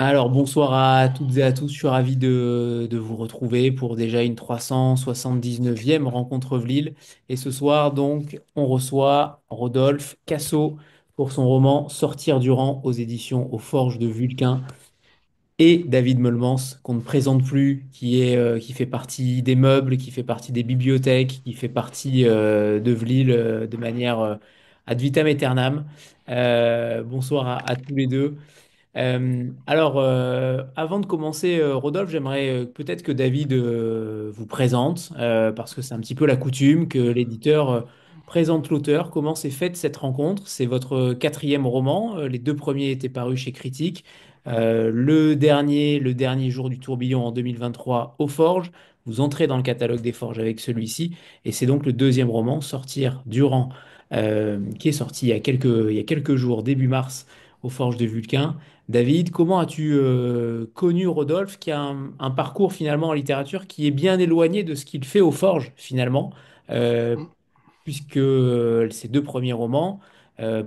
Alors, bonsoir à toutes et à tous. Je suis ravi de vous retrouver pour déjà une 379e rencontre Vlil. Et ce soir, donc, on reçoit Rodolphe Cassot pour son roman Sortir du rang aux éditions Aux Forges de Vulcain et David Molmans, qu'on ne présente plus, qui fait partie des meubles, qui fait partie des bibliothèques, qui fait partie de Vlil de manière ad vitam aeternam. Bonsoir à tous les deux. Avant de commencer, Rodolphe, j'aimerais peut-être que David vous présente, parce que c'est un petit peu la coutume que l'éditeur présente l'auteur. Comment s'est faite cette rencontre? C'est votre quatrième roman. Les deux premiers étaient parus chez Critique. Le dernier jour du tourbillon en 2023 aux Forges. Vous entrez dans le catalogue des Forges avec celui-ci. Et c'est donc le deuxième roman, Sortir Durant, qui est sorti il y a quelques jours, début mars, aux Forges de Vulcain. David, comment as-tu connu Rodolphe, qui a un parcours finalement en littérature qui est bien éloigné de ce qu'il fait aux Forges finalement, euh, Mm. puisque ses deux premiers romans,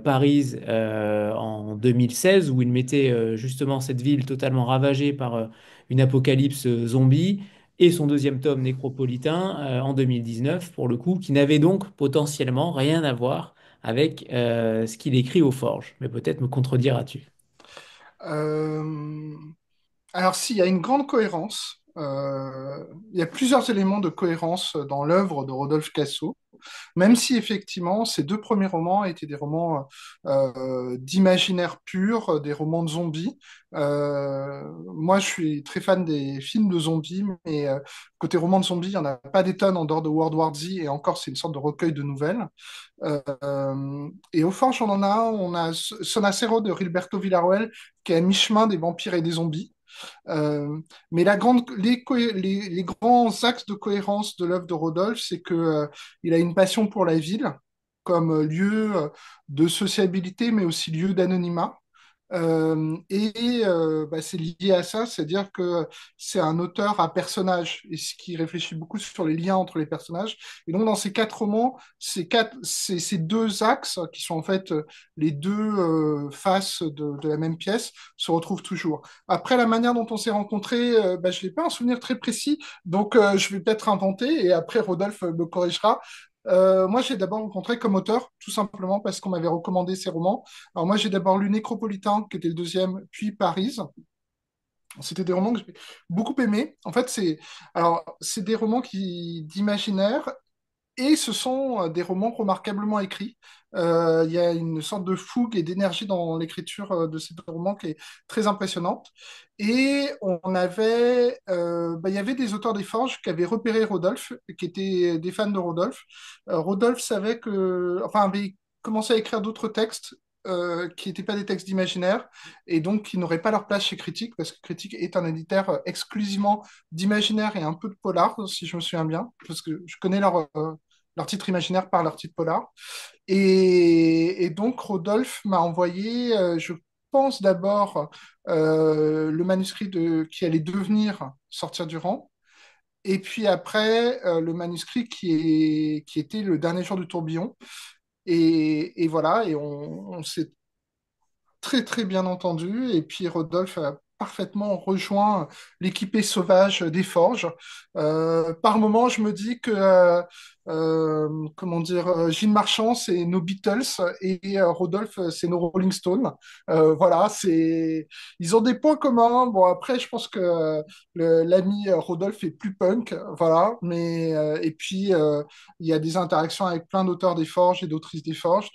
Paris en 2016, où il mettait justement cette ville totalement ravagée par une apocalypse zombie, et son deuxième tome, Nécropolitain, en 2019, pour le coup, qui n'avait donc potentiellement rien à voir avec ce qu'il écrit aux Forges. Mais peut-être me contrediras-tu. Euh, alors, s'il y a une grande cohérence, il y a plusieurs éléments de cohérence dans l'œuvre de Rodolphe Cassot, même si effectivement ces deux premiers romans étaient des romans d'imaginaire pur, des romans de zombies. Moi, je suis très fan des films de zombies, mais côté roman de zombies, il n'y en a pas des tonnes en dehors de World War Z, et encore, c'est une sorte de recueil de nouvelles. Et au Forge, on a Sonacero de Gilberto Villarroel, qui est à mi-chemin des vampires et des zombies. Euh, mais les grands axes de cohérence de l'œuvre de Rodolphe, c'est que il a une passion pour la ville comme lieu de sociabilité, mais aussi lieu d'anonymat. C'est lié à ça, c'est-à-dire que c'est un auteur à personnages, et ce qui réfléchit beaucoup sur les liens entre les personnages. Et donc, dans ces quatre romans, ces deux axes, qui sont en fait les deux faces de la même pièce, se retrouvent toujours. Après, la manière dont on s'est rencontrés, je n'ai pas un souvenir très précis, donc je vais peut-être inventer, et après Rodolphe me corrigera. Moi, j'ai d'abord rencontré comme auteur, tout simplement parce qu'on m'avait recommandé ses romans. Alors moi, j'ai d'abord lu Nécropolitain, qui était le deuxième, puis Paris. C'était des romans que j'ai beaucoup aimés. En fait, c'est des romans d'imaginaire et ce sont des romans remarquablement écrits. Il y a une sorte de fougue et d'énergie dans l'écriture de ces romans qui est très impressionnante. Et il y avait des auteurs des Forges qui avaient repéré Rodolphe, qui étaient des fans de Rodolphe. Rodolphe avait commencé à écrire d'autres textes qui n'étaient pas des textes d'imaginaire et donc qui n'auraient pas leur place chez Critique, parce que Critique est un éditeur exclusivement d'imaginaire et un peu de polar, si je me souviens bien, parce que je connais leur titre imaginaire par leur titre polar. Et donc, Rodolphe m'a envoyé, je pense d'abord, le manuscrit qui allait devenir Sortir du rang. Et puis après, le manuscrit qui était le dernier jour du tourbillon. Et voilà, et on s'est très très bien entendu. Et puis Rodolphe a parfaitement rejoint l'équipée sauvage des Forges. Par moment, je me dis que comment dire, Gilles Marchand, c'est nos Beatles et Rodolphe, c'est nos Rolling Stones. Voilà, ils ont des points communs. Bon, après, je pense que l'ami Rodolphe est plus punk, voilà. Et puis, il y a des interactions avec plein d'auteurs des Forges et d'autrices des Forges.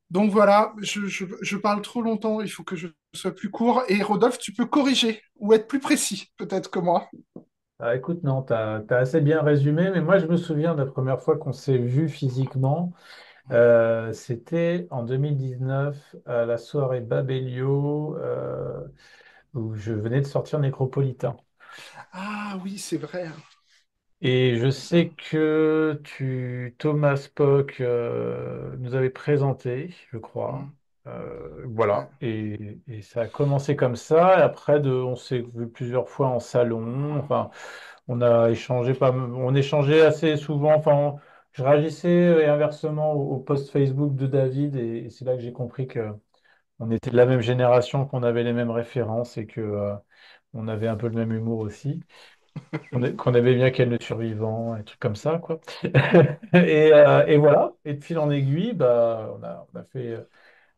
Donc voilà, je parle trop longtemps, il faut que je sois plus court. Et Rodolphe, tu peux corriger ou être plus précis, peut-être que moi. Ah, écoute, non, t'as assez bien résumé, mais moi je me souviens de la première fois qu'on s'est vu physiquement. C'était en 2019 à la soirée Babelio où je venais de sortir Nécropolitain. Ah oui, c'est vrai. Et je sais que Thomas Pock nous avait présenté, je crois. Mm. Ouais. Voilà, et ça a commencé comme ça. Et après, on s'est vu plusieurs fois en salon. Enfin, on a échangé pas, on échangeait assez souvent. Enfin, je réagissais et inversement au post Facebook de David, et c'est là que j'ai compris on était de la même génération, qu'on avait les mêmes références et que on avait un peu le même humour aussi. Qu'on aimait bien Ken le Survivant, un truc comme ça, quoi. Et voilà. Et de fil en aiguille, bah, on a fait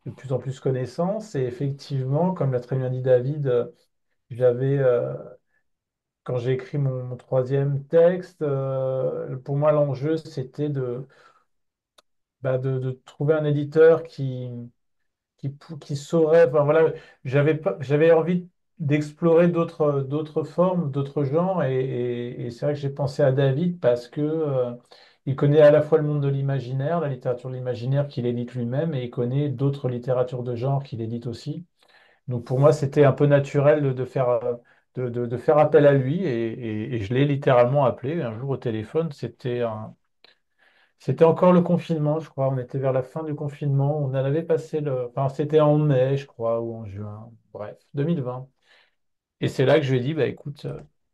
de plus en plus connaissance. Et effectivement, comme l'a très bien dit David, j'avais, quand j'ai écrit mon troisième texte, pour moi, l'enjeu, c'était de trouver un éditeur qui saurait. Enfin, voilà, j'avais envie d'explorer d'autres formes, d'autres genres. Et c'est vrai que j'ai pensé à David parce que il connaît à la fois le monde de l'imaginaire, la littérature de l'imaginaire qu'il édite lui-même, et il connaît d'autres littératures de genre qu'il édite aussi. Donc pour moi, c'était un peu naturel de faire, de faire appel à lui et je l'ai littéralement appelé un jour au téléphone. C'était encore le confinement, je crois. On était vers la fin du confinement. On en avait passé enfin, c'était en mai, je crois, ou en juin. Bref, 2020. Et c'est là que je lui ai dit, bah écoute,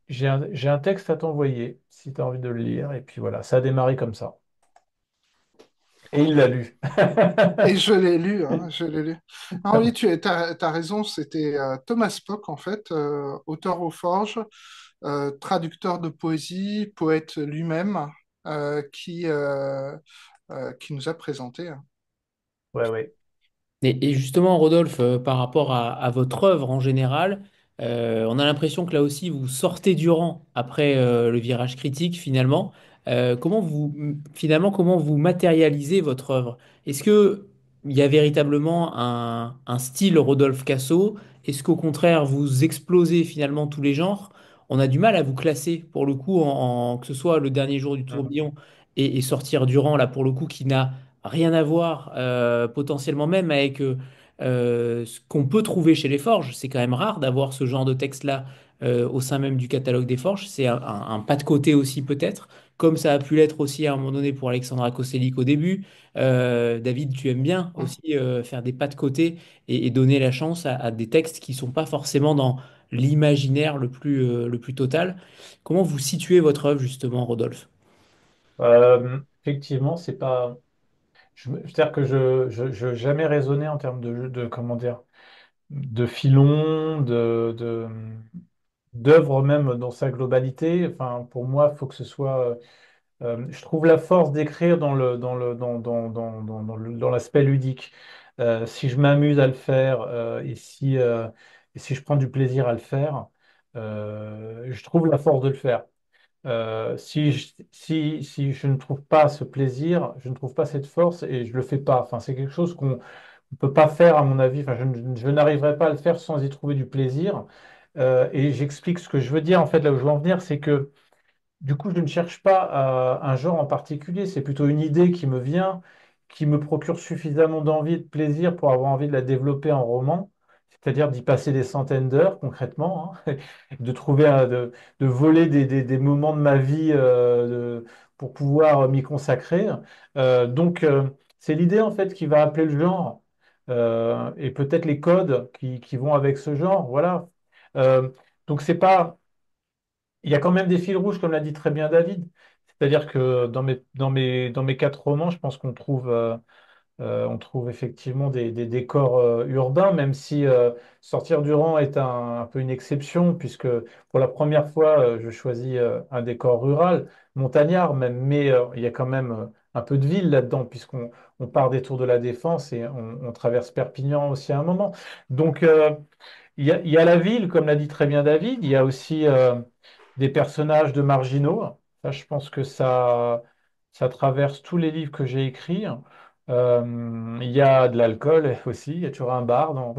j'ai un texte à t'envoyer si tu as envie de le lire. Et puis voilà, ça a démarré comme ça. Et il l'a lu. Et je l'ai lu, hein, je l'ai lu. Ah oui, t'as raison, c'était Thomas Spock, en fait, auteur aux forges, traducteur de poésie, poète lui-même, euh, qui, euh, qui nous a présenté, hein. Ouais, ouais. Et justement, Rodolphe, par rapport à votre œuvre en général, on a l'impression que là aussi, vous sortez du rang après le virage critique, finalement. Finalement, comment vous matérialisez votre œuvre? Est-ce que il y a véritablement un style Rodolphe Casso? Est-ce qu'au contraire, vous explosez finalement tous les genres? On a du mal à vous classer, pour le coup, que ce soit le dernier jour du Mhm. tourbillon et sortir du rang, là, pour le coup, qui n'a rien à voir potentiellement même avec ce qu'on peut trouver chez les forges. C'est quand même rare d'avoir ce genre de texte-là au sein même du catalogue des forges. C'est un pas de côté aussi peut-être, comme ça a pu l'être aussi à un moment donné pour Alexandra Koselik au début. David, tu aimes bien aussi faire des pas de côté et donner la chance à des textes qui sont pas forcément dans l'imaginaire le plus total. Comment vous situez votre œuvre justement, Rodolphe? Effectivement, c'est pas. C'est-à-dire que je jamais raisonné en termes comment dire, de filon, d'œuvre même dans sa globalité. Enfin, pour moi, il faut que ce soit. Je trouve la force d'écrire dans l'aspect ludique. Si je m'amuse à le faire et si je prends du plaisir à le faire, je trouve la force de le faire. Si je ne trouve pas ce plaisir, je ne trouve pas cette force et je le fais pas. Enfin, c'est quelque chose qu'on ne peut pas faire, à mon avis. Enfin, je n'arriverai pas à le faire sans y trouver du plaisir. Et j'explique ce que je veux dire. En fait, là où je veux en venir, c'est que du coup, je ne cherche pas un genre en particulier, c'est plutôt une idée qui me vient, qui me procure suffisamment d'envie et de plaisir pour avoir envie de la développer en roman, c'est-à-dire d'y passer des centaines d'heures concrètement, hein, de trouver, de voler des moments de ma vie pour pouvoir m'y consacrer. Donc, c'est l'idée en fait qui va appeler le genre et peut-être les codes qui vont avec ce genre, voilà. Euh, donc, c'est pas. Il y a quand même des fils rouges, comme l'a dit très bien David. C'est-à-dire que dans mes quatre romans, je pense on trouve effectivement des décors urbains, même si Sortir du rang est un peu une exception, puisque pour la première fois, je choisis un décor rural, montagnard même, mais il y a quand même un peu de ville là-dedans, on part des Tours de la Défense et on traverse Perpignan aussi à un moment. Donc, il y a la ville, comme l'a dit très bien David, il y a aussi des personnages de marginaux. Ça, je pense que ça traverse tous les livres que j'ai écrits. Il y a de l'alcool aussi, il y a toujours un bar dans,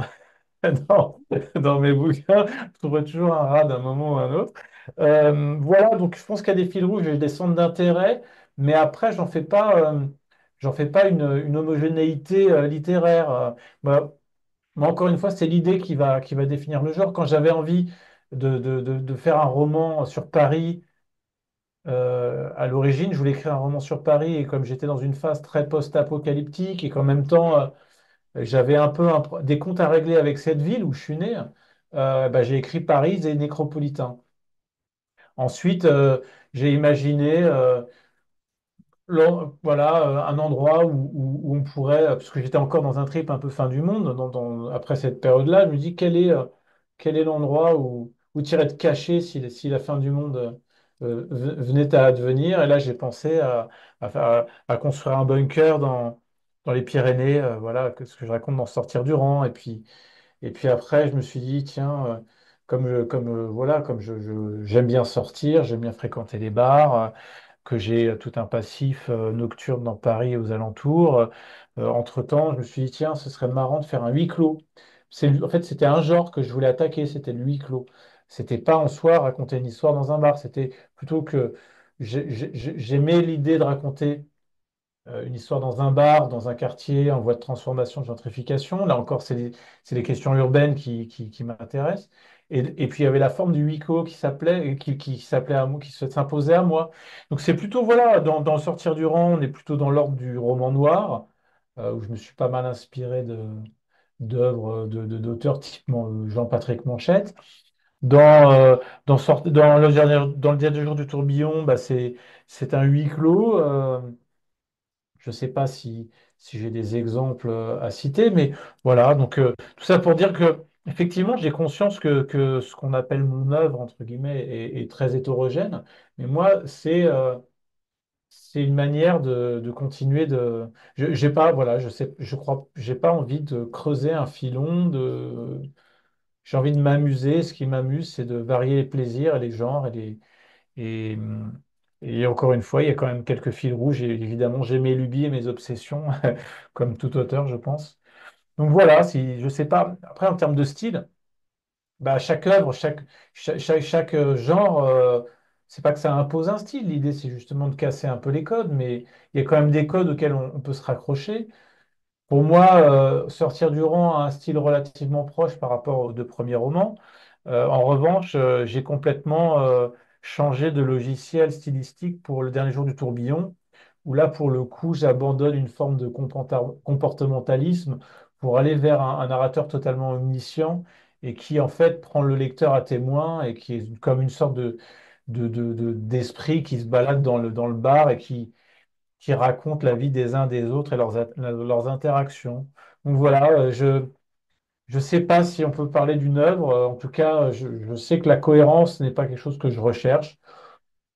dans mes bouquins. Je trouverai toujours un rat d'un moment ou un autre. Voilà, donc je pense qu'il y a des fils rouges, j'ai des centres d'intérêt, mais après, j'en fais pas une homogénéité littéraire. Bah, moi, encore une fois, c'est l'idée qui va définir le genre. Quand j'avais envie de faire un roman sur Paris, à l'origine, je voulais écrire un roman sur Paris, et comme j'étais dans une phase très post-apocalyptique et qu'en même temps, j'avais un peu des comptes à régler avec cette ville où je suis né, bah, j'ai écrit Paris et Nécropolitain. Ensuite, j'ai imaginé Voilà, un endroit où on pourrait, parce que j'étais encore dans un trip un peu fin du monde, après cette période-là, je me dis quel est l'endroit où tu irais te cacher si la fin du monde venait à advenir. Et là, j'ai pensé à construire un bunker dans les Pyrénées, voilà, ce que je raconte dans Sortir du rang. Et puis après, je me suis dit, tiens, voilà, comme j'aime bien sortir, j'aime bien fréquenter les bars, que j'ai tout un passif nocturne dans Paris et aux alentours. Entre-temps, je me suis dit, tiens, ce serait marrant de faire un huis clos. En fait, c'était un genre que je voulais attaquer, c'était le huis clos. C'était pas en soi raconter une histoire dans un bar, c'était plutôt que j'aimais l'idée de raconter une histoire dans un bar, dans un quartier en voie de transformation, de gentrification. Là encore, c'est les questions urbaines qui m'intéressent. Et puis, il y avait la forme du huis clos qui s'appelait à moi, qui s'imposait à moi. Donc, c'est plutôt, voilà, dans le Sortir du rang, on est plutôt dans l'ordre du roman noir, où je me suis pas mal inspiré d'œuvres d'auteurs type Jean-Patrick Manchette. Dans le dernier jour du tourbillon, bah, c'est un huis clos. Je ne sais pas si j'ai des exemples à citer, mais voilà. Donc, tout ça pour dire que, effectivement, j'ai conscience que ce qu'on appelle mon œuvre, entre guillemets, est très hétérogène. Mais moi, c'est une manière de continuer de. J'ai pas, voilà, je sais, je crois, j'ai pas envie de creuser un filon J'ai envie de m'amuser. Ce qui m'amuse, c'est de varier les plaisirs et les genres et, et encore une fois, il y a quand même quelques fils rouges. Et évidemment, j'ai mes lubies et mes obsessions, comme tout auteur, je pense. Donc voilà, si, je sais pas. Après, en termes de style, bah, chaque œuvre, chaque genre, c'est pas que ça impose un style. L'idée, c'est justement de casser un peu les codes, mais il y a quand même des codes auxquels on peut se raccrocher. Pour moi, Sortir du rang a un style relativement proche par rapport aux deux premiers romans. En revanche, j'ai complètement changé de logiciel stylistique pour Le Dernier Jour du tourbillon, où là, pour le coup, j'abandonne une forme de comportementalisme pour aller vers un narrateur totalement omniscient et qui, en fait, prend le lecteur à témoin et qui est comme une sorte d'esprit qui se balade dans le bar et qui racontent la vie des uns des autres et leurs interactions. Donc voilà, je sais pas si on peut parler d'une œuvre. En tout cas, je sais que la cohérence n'est pas quelque chose que je recherche.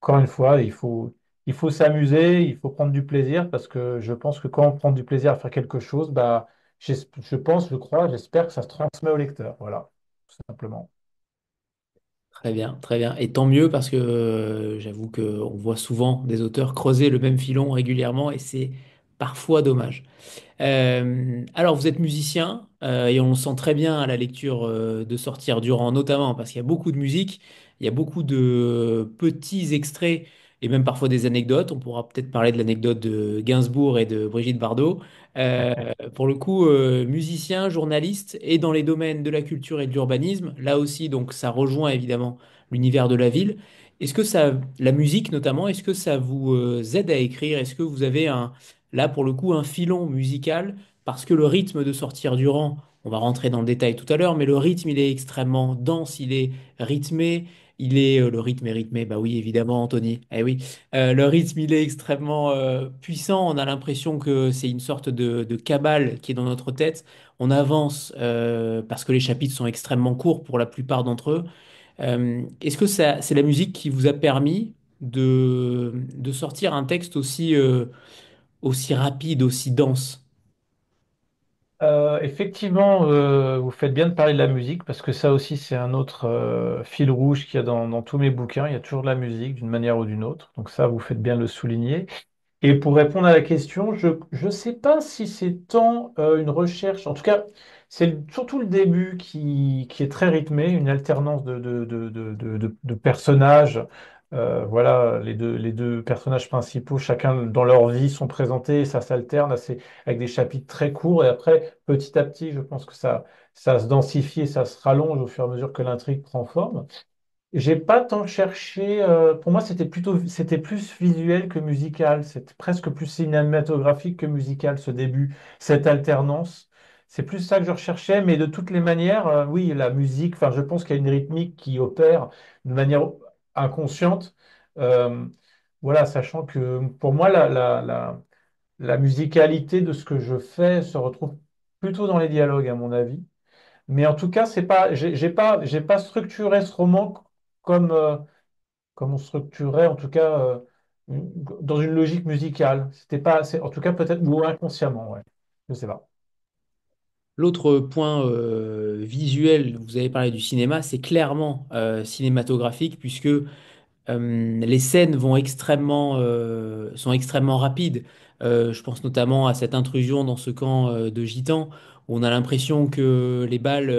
Encore une fois, il faut s'amuser, il faut prendre du plaisir parce que je pense que quand on prend du plaisir à faire quelque chose, bah, je pense, je crois, j'espère que ça se transmet au lecteur. Voilà, tout simplement. Très bien, très bien. Et tant mieux parce que j'avoue qu'on voit souvent des auteurs creuser le même filon régulièrement et c'est parfois dommage. Alors, vous êtes musicien et on le sent très bien à la lecture de Sortir du rang, notamment parce qu'il y a beaucoup de musique, il y a beaucoup de petits extraits et même parfois des anecdotes. On pourra peut-être parler de l'anecdote de Gainsbourg et de Brigitte Bardot. Euh, pour le coup, musicien, journaliste et dans les domaines de la culture et de l'urbanisme, là aussi, donc ça rejoint évidemment l'univers de la ville. Est-ce que la musique notamment, est-ce que ça vous aide à écrire? Est-ce que vous avez là pour le coup un filon musical parce que le rythme de Sortir du rang, on va rentrer dans le détail tout à l'heure, mais le rythme il est extrêmement dense, il est rythmé, le rythme est rythmé, bah oui évidemment Anthony, eh oui. Le rythme il est extrêmement puissant, on a l'impression que c'est une sorte de cabale qui est dans notre tête. On avance parce que les chapitres sont extrêmement courts pour la plupart d'entre eux. Est-ce que c'est la musique qui vous a permis de sortir un texte aussi rapide, aussi dense? Effectivement, vous faites bien de parler de la musique parce que ça aussi, c'est un autre fil rouge qu'il y a dans tous mes bouquins. Il y a toujours de la musique d'une manière ou d'une autre. Donc ça, vous faites bien de le souligner. Et pour répondre à la question, je ne sais pas si c'est tant une recherche. En tout cas, surtout le début qui est très rythmé, une alternance de personnages. Voilà, les deux personnages principaux, chacun dans leur vie, sont présentés, ça s'alterne avec des chapitres très courts. Et après, petit à petit, je pense que ça se densifie et ça se rallonge au fur et à mesure que l'intrigue prend forme. J'ai pas tant cherché. Pour moi, c'était plus visuel que musical. C'était presque plus cinématographique que musical, ce début, cette alternance. C'est plus ça que je recherchais, mais de toutes les manières, oui, la musique. Enfin, je pense qu'il y a une rythmique qui opère de manière inconsciente. Euh, Voilà, sachant que pour moi, la musicalité de ce que je fais se retrouve plutôt dans les dialogues, à mon avis. Mais en tout cas, c'est pas, j'ai pas structuré ce roman comme, comme on structurait, en tout cas, dans une logique musicale. C'était pas, en tout cas, peut-être, ou inconsciemment, ouais. Je sais pas. L'autre point visuel, vous avez parlé du cinéma, c'est clairement cinématographique puisque les scènes sont extrêmement rapides. Je pense notamment à cette intrusion dans ce camp de gitans où on a l'impression que les balles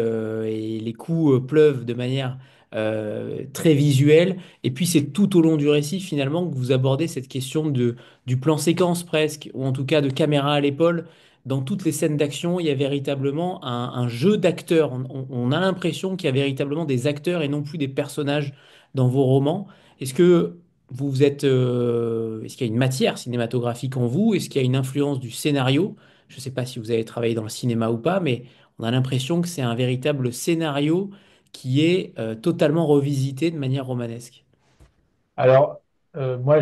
et les coups pleuvent de manière très visuelle. Et puis c'est tout au long du récit finalement que vous abordez cette question du plan séquence presque, ou en tout cas de caméra à l'épaule. Dans toutes les scènes d'action, il y a véritablement un jeu d'acteurs. On a l'impression qu'il y a véritablement des acteurs et non plus des personnages dans vos romans. Est-ce que est-ce qu'il y a une matière cinématographique en vous? Est-ce qu'il y a une influence du scénario? Je ne sais pas si vous avez travaillé dans le cinéma ou pas, mais on a l'impression que c'est un véritable scénario qui est totalement revisité de manière romanesque. Alors, moi,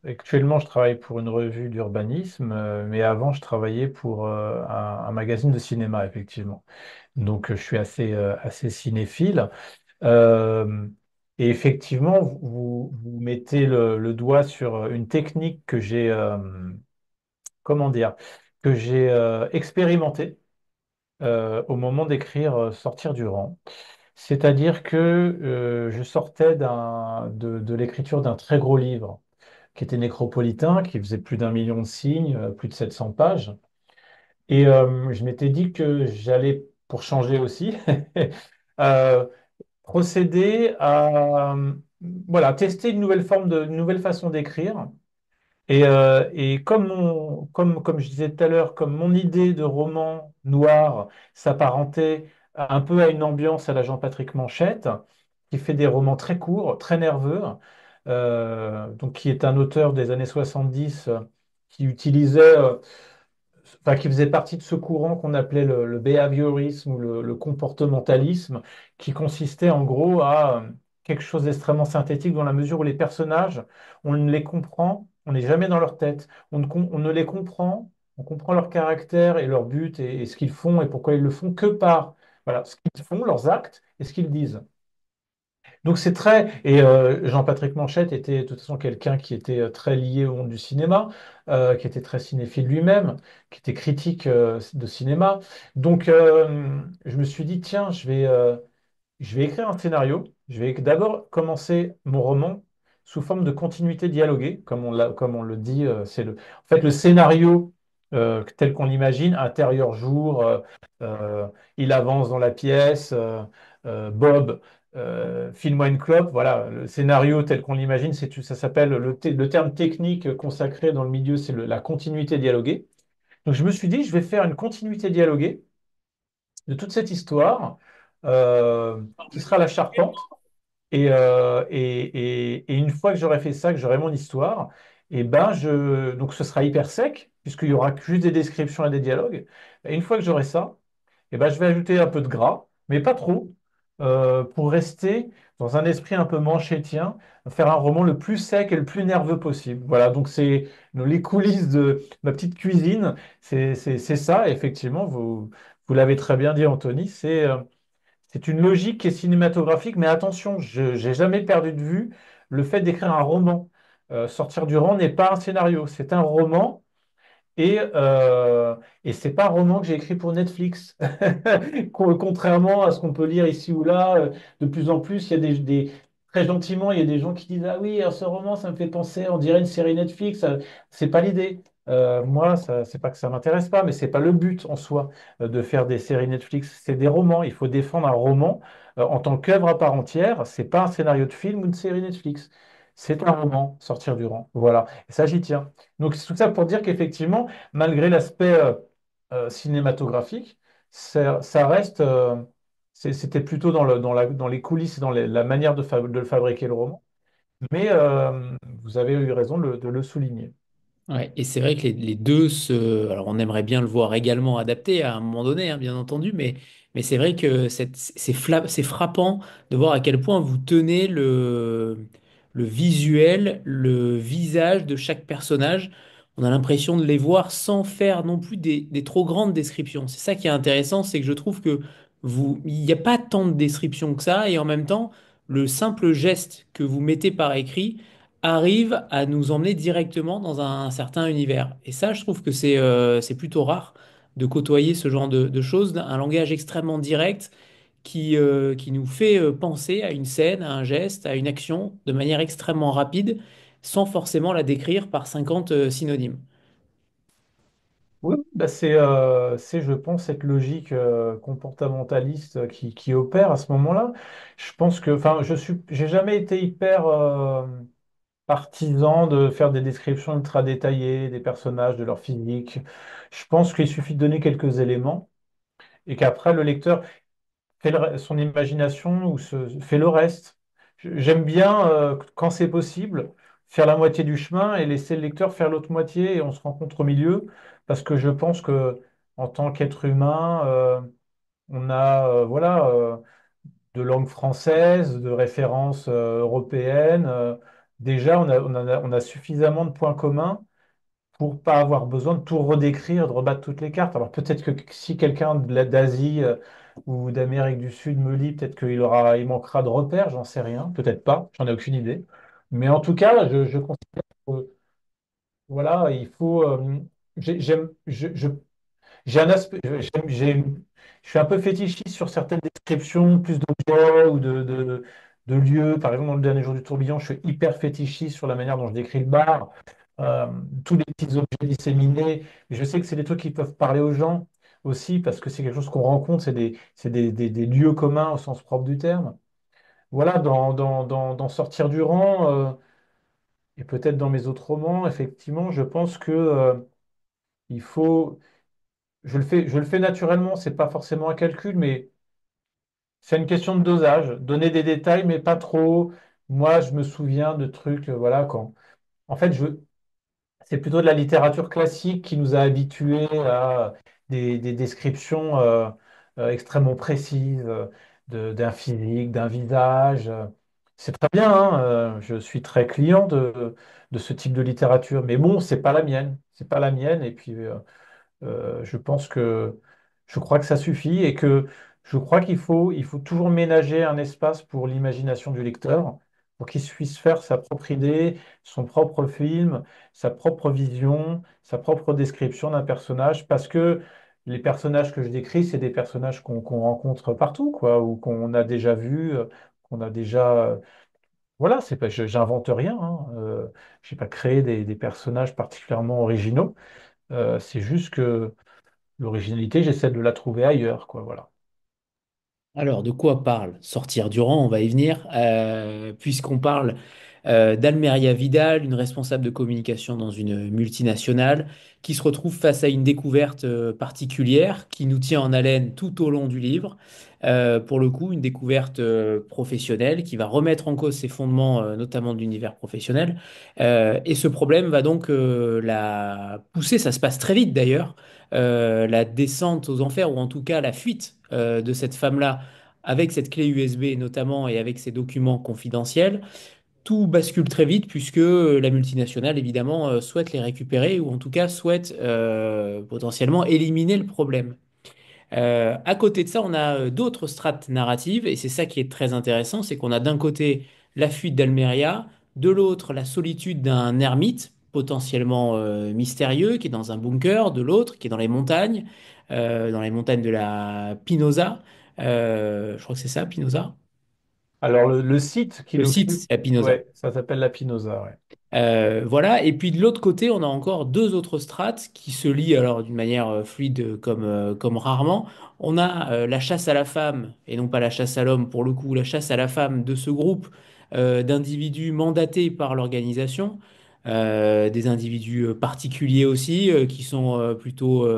actuellement, je travaille pour une revue d'urbanisme, mais avant, je travaillais pour un magazine de cinéma, effectivement. Donc, je suis assez cinéphile. Euh, et effectivement, vous mettez le doigt sur une technique que comment dire, que j'ai expérimentée au moment d'écrire Sortir du rang. C'est-à-dire que je sortais de l'écriture d'un très gros livre qui était nécropolitain, qui faisait plus d'1 million de signes, plus de 700 pages. Et je m'étais dit que j'allais, pour changer aussi, euh, procéder à voilà, tester une nouvelle façon d'écrire. Et comme je disais tout à l'heure, comme mon idée de roman noir s'apparentait un peu à une ambiance à la Jean-Patrick Manchette, qui fait des romans très courts, très nerveux, donc qui est un auteur des années 70 qui utilisait enfin, qui faisait partie de ce courant qu'on appelait le behaviorisme ou le comportementalisme, qui consistait en gros à quelque chose d'extrêmement synthétique dans la mesure où les personnages, on ne les comprend, on n'est jamais dans leur tête, on ne les comprend, on comprend leur caractère et leur but et ce qu'ils font et pourquoi ils le font que par voilà, ce qu'ils font, leurs actes et ce qu'ils disent. Donc c'est très... Et Jean-Patrick Manchette était de toute façon quelqu'un qui était très lié au monde du cinéma, qui était très cinéphile lui-même, qui était critique de cinéma. Donc je me suis dit, tiens, je vais écrire un scénario. Je vais d'abord commencer mon roman sous forme de continuité dialoguée, comme on le dit. En fait, le scénario tel qu'on l'imagine, intérieur jour, euh, il avance dans la pièce, Bob, file-moi une clope. Voilà, le scénario tel qu'on l'imagine, ça s'appelle le terme technique consacré dans le milieu, c'est la continuité dialoguée. Donc je me suis dit, je vais faire une continuité dialoguée de toute cette histoire qui sera la charpente. Et une fois que j'aurai fait ça, que j'aurai mon histoire, et ben donc ce sera hyper sec, puisqu'il y aura juste des descriptions et des dialogues. Et une fois que j'aurai ça, et ben je vais ajouter un peu de gras, mais pas trop, pour rester dans un esprit un peu manchétien, faire un roman le plus sec et le plus nerveux possible. Voilà, donc c'est les coulisses de ma petite cuisine, c'est ça, effectivement, vous l'avez très bien dit, Anthony, c'est une logique qui est cinématographique, mais attention, je n'ai jamais perdu de vue le fait d'écrire un roman. Sortir du rang n'est pas un scénario, c'est un roman et c'est pas un roman que j'ai écrit pour Netflix. Contrairement à ce qu'on peut lire ici ou là, de plus en plus, il y a très gentiment, il y a des gens qui disent, ah oui, alors ce roman, ça me fait penser, on dirait une série Netflix. C'est pas l'idée. Moi, c'est pas que ça m'intéresse pas, mais c'est pas le but en soi de faire des séries Netflix. C'est des romans. Il faut défendre un roman en tant qu'œuvre à part entière. C'est pas un scénario de film ou une série Netflix. C'est un roman, Sortir du rang. Voilà. Et ça, j'y tiens. Donc, c'est tout ça pour dire qu'effectivement, malgré l'aspect cinématographique, ça reste, c'était plutôt dans les coulisses et dans la manière de le fabriquer le roman. Mais vous avez eu raison de le souligner. Ouais, et c'est vrai que les deux Alors, on aimerait bien le voir également adapté à un moment donné, hein, bien entendu, mais c'est vrai que c'est frappant de voir à quel point vous tenez le visuel, le visage de chaque personnage. On a l'impression de les voir sans faire non plus des trop grandes descriptions. C'est ça qui est intéressant, c'est que je trouve que il n'y a pas tant de descriptions que ça, et en même temps, le simple geste que vous mettez par écrit arrive à nous emmener directement dans un certain univers. Et ça, je trouve que c'est plutôt rare de côtoyer ce genre de choses, un langage extrêmement direct qui nous fait penser à une scène, à un geste, à une action de manière extrêmement rapide, sans forcément la décrire par 50 synonymes. Oui, bah je pense, cette logique comportementaliste qui opère à ce moment-là. Je pense que, enfin, j'ai jamais été hyper partisan de faire des descriptions ultra détaillées des personnages, de leur physique. Je pense qu'il suffit de donner quelques éléments et qu'après le lecteur fait son imagination ou fait le reste. J'aime bien, quand c'est possible, faire la moitié du chemin et laisser le lecteur faire l'autre moitié et on se rencontre au milieu, parce que je pense que en tant qu'être humain, on a voilà, de langue française, de références européennes. Déjà, on a suffisamment de points communs pour pas avoir besoin de tout redécrire, de rebattre toutes les cartes. Alors peut-être que si quelqu'un d'Asie ou d'Amérique du Sud me lit, peut-être il manquera de repères, j'en sais rien, peut-être pas, j'en ai aucune idée. Mais en tout cas, je considère que voilà, il faut. J'aime, j'ai un aspect, je suis un peu fétichiste sur certaines descriptions, plus d'objets ou de lieux. Par exemple, dans le dernier jour du tourbillon, je suis hyper fétichiste sur la manière dont je décris le bar, euh, tous les petits objets disséminés. Et je sais que c'est des trucs qui peuvent parler aux gens aussi, parce que c'est quelque chose qu'on rencontre, c'est des lieux communs au sens propre du terme. Voilà, dans Sortir du rang, et peut-être dans mes autres romans, effectivement, je pense que il faut. Je le fais naturellement, c'est pas forcément un calcul, mais c'est une question de dosage. Donner des détails, mais pas trop. Moi, je me souviens de trucs, voilà, quand. En fait, c'est plutôt de la littérature classique qui nous a habitués à des descriptions extrêmement précises d'un physique, d'un visage. C'est très bien, hein, je suis très client de ce type de littérature, mais bon, c'est pas la mienne. C'est pas la mienne, et puis. Je pense que je crois que ça suffit et que je crois qu'il faut toujours ménager un espace pour l'imagination du lecteur, pour qu'il puisse faire sa propre idée, son propre film, sa propre vision, sa propre description d'un personnage, parce que les personnages que je décris, c'est des personnages qu'on rencontre partout, quoi, ou qu'on a déjà vus, qu'on a déjà. Voilà, c'est pas, j'invente rien, hein, j'ai pas créé des personnages particulièrement originaux. C'est juste que l'originalité, j'essaie de la trouver ailleurs, quoi, voilà. Alors, de quoi parle Sortir du rang? On va y venir, puisqu'on parle d'Almeria Vidal, une responsable de communication dans une multinationale, qui se retrouve face à une découverte particulière qui nous tient en haleine tout au long du livre. Pour le coup, une découverte professionnelle qui va remettre en cause ses fondements, notamment de l'univers professionnel. Et ce problème va donc la pousser, ça se passe très vite d'ailleurs, la descente aux enfers, ou en tout cas la fuite de cette femme-là avec cette clé USB notamment et avec ces documents confidentiels. Tout bascule très vite puisque la multinationale, évidemment, souhaite les récupérer ou en tout cas souhaite potentiellement éliminer le problème. À côté de ça, on a d'autres strates narratives et c'est ça qui est très intéressant, c'est qu'on a d'un côté la fuite d'Almeria, de l'autre la solitude d'un ermite potentiellement mystérieux qui est dans un bunker, de l'autre qui est dans les montagnes de la Pinoza. Je crois que c'est ça, Pinoza. Alors, le site qui Le site, l'occupe, c'est la Pinoza. ouais, ça s'appelle la Pinoza, ouais. Voilà, et puis de l'autre côté, on a encore deux autres strates qui se lient alors d'une manière fluide comme rarement. On a la chasse à la femme, et non pas la chasse à l'homme pour le coup, la chasse à la femme de ce groupe d'individus mandatés par l'organisation, des individus particuliers aussi, qui sont plutôt,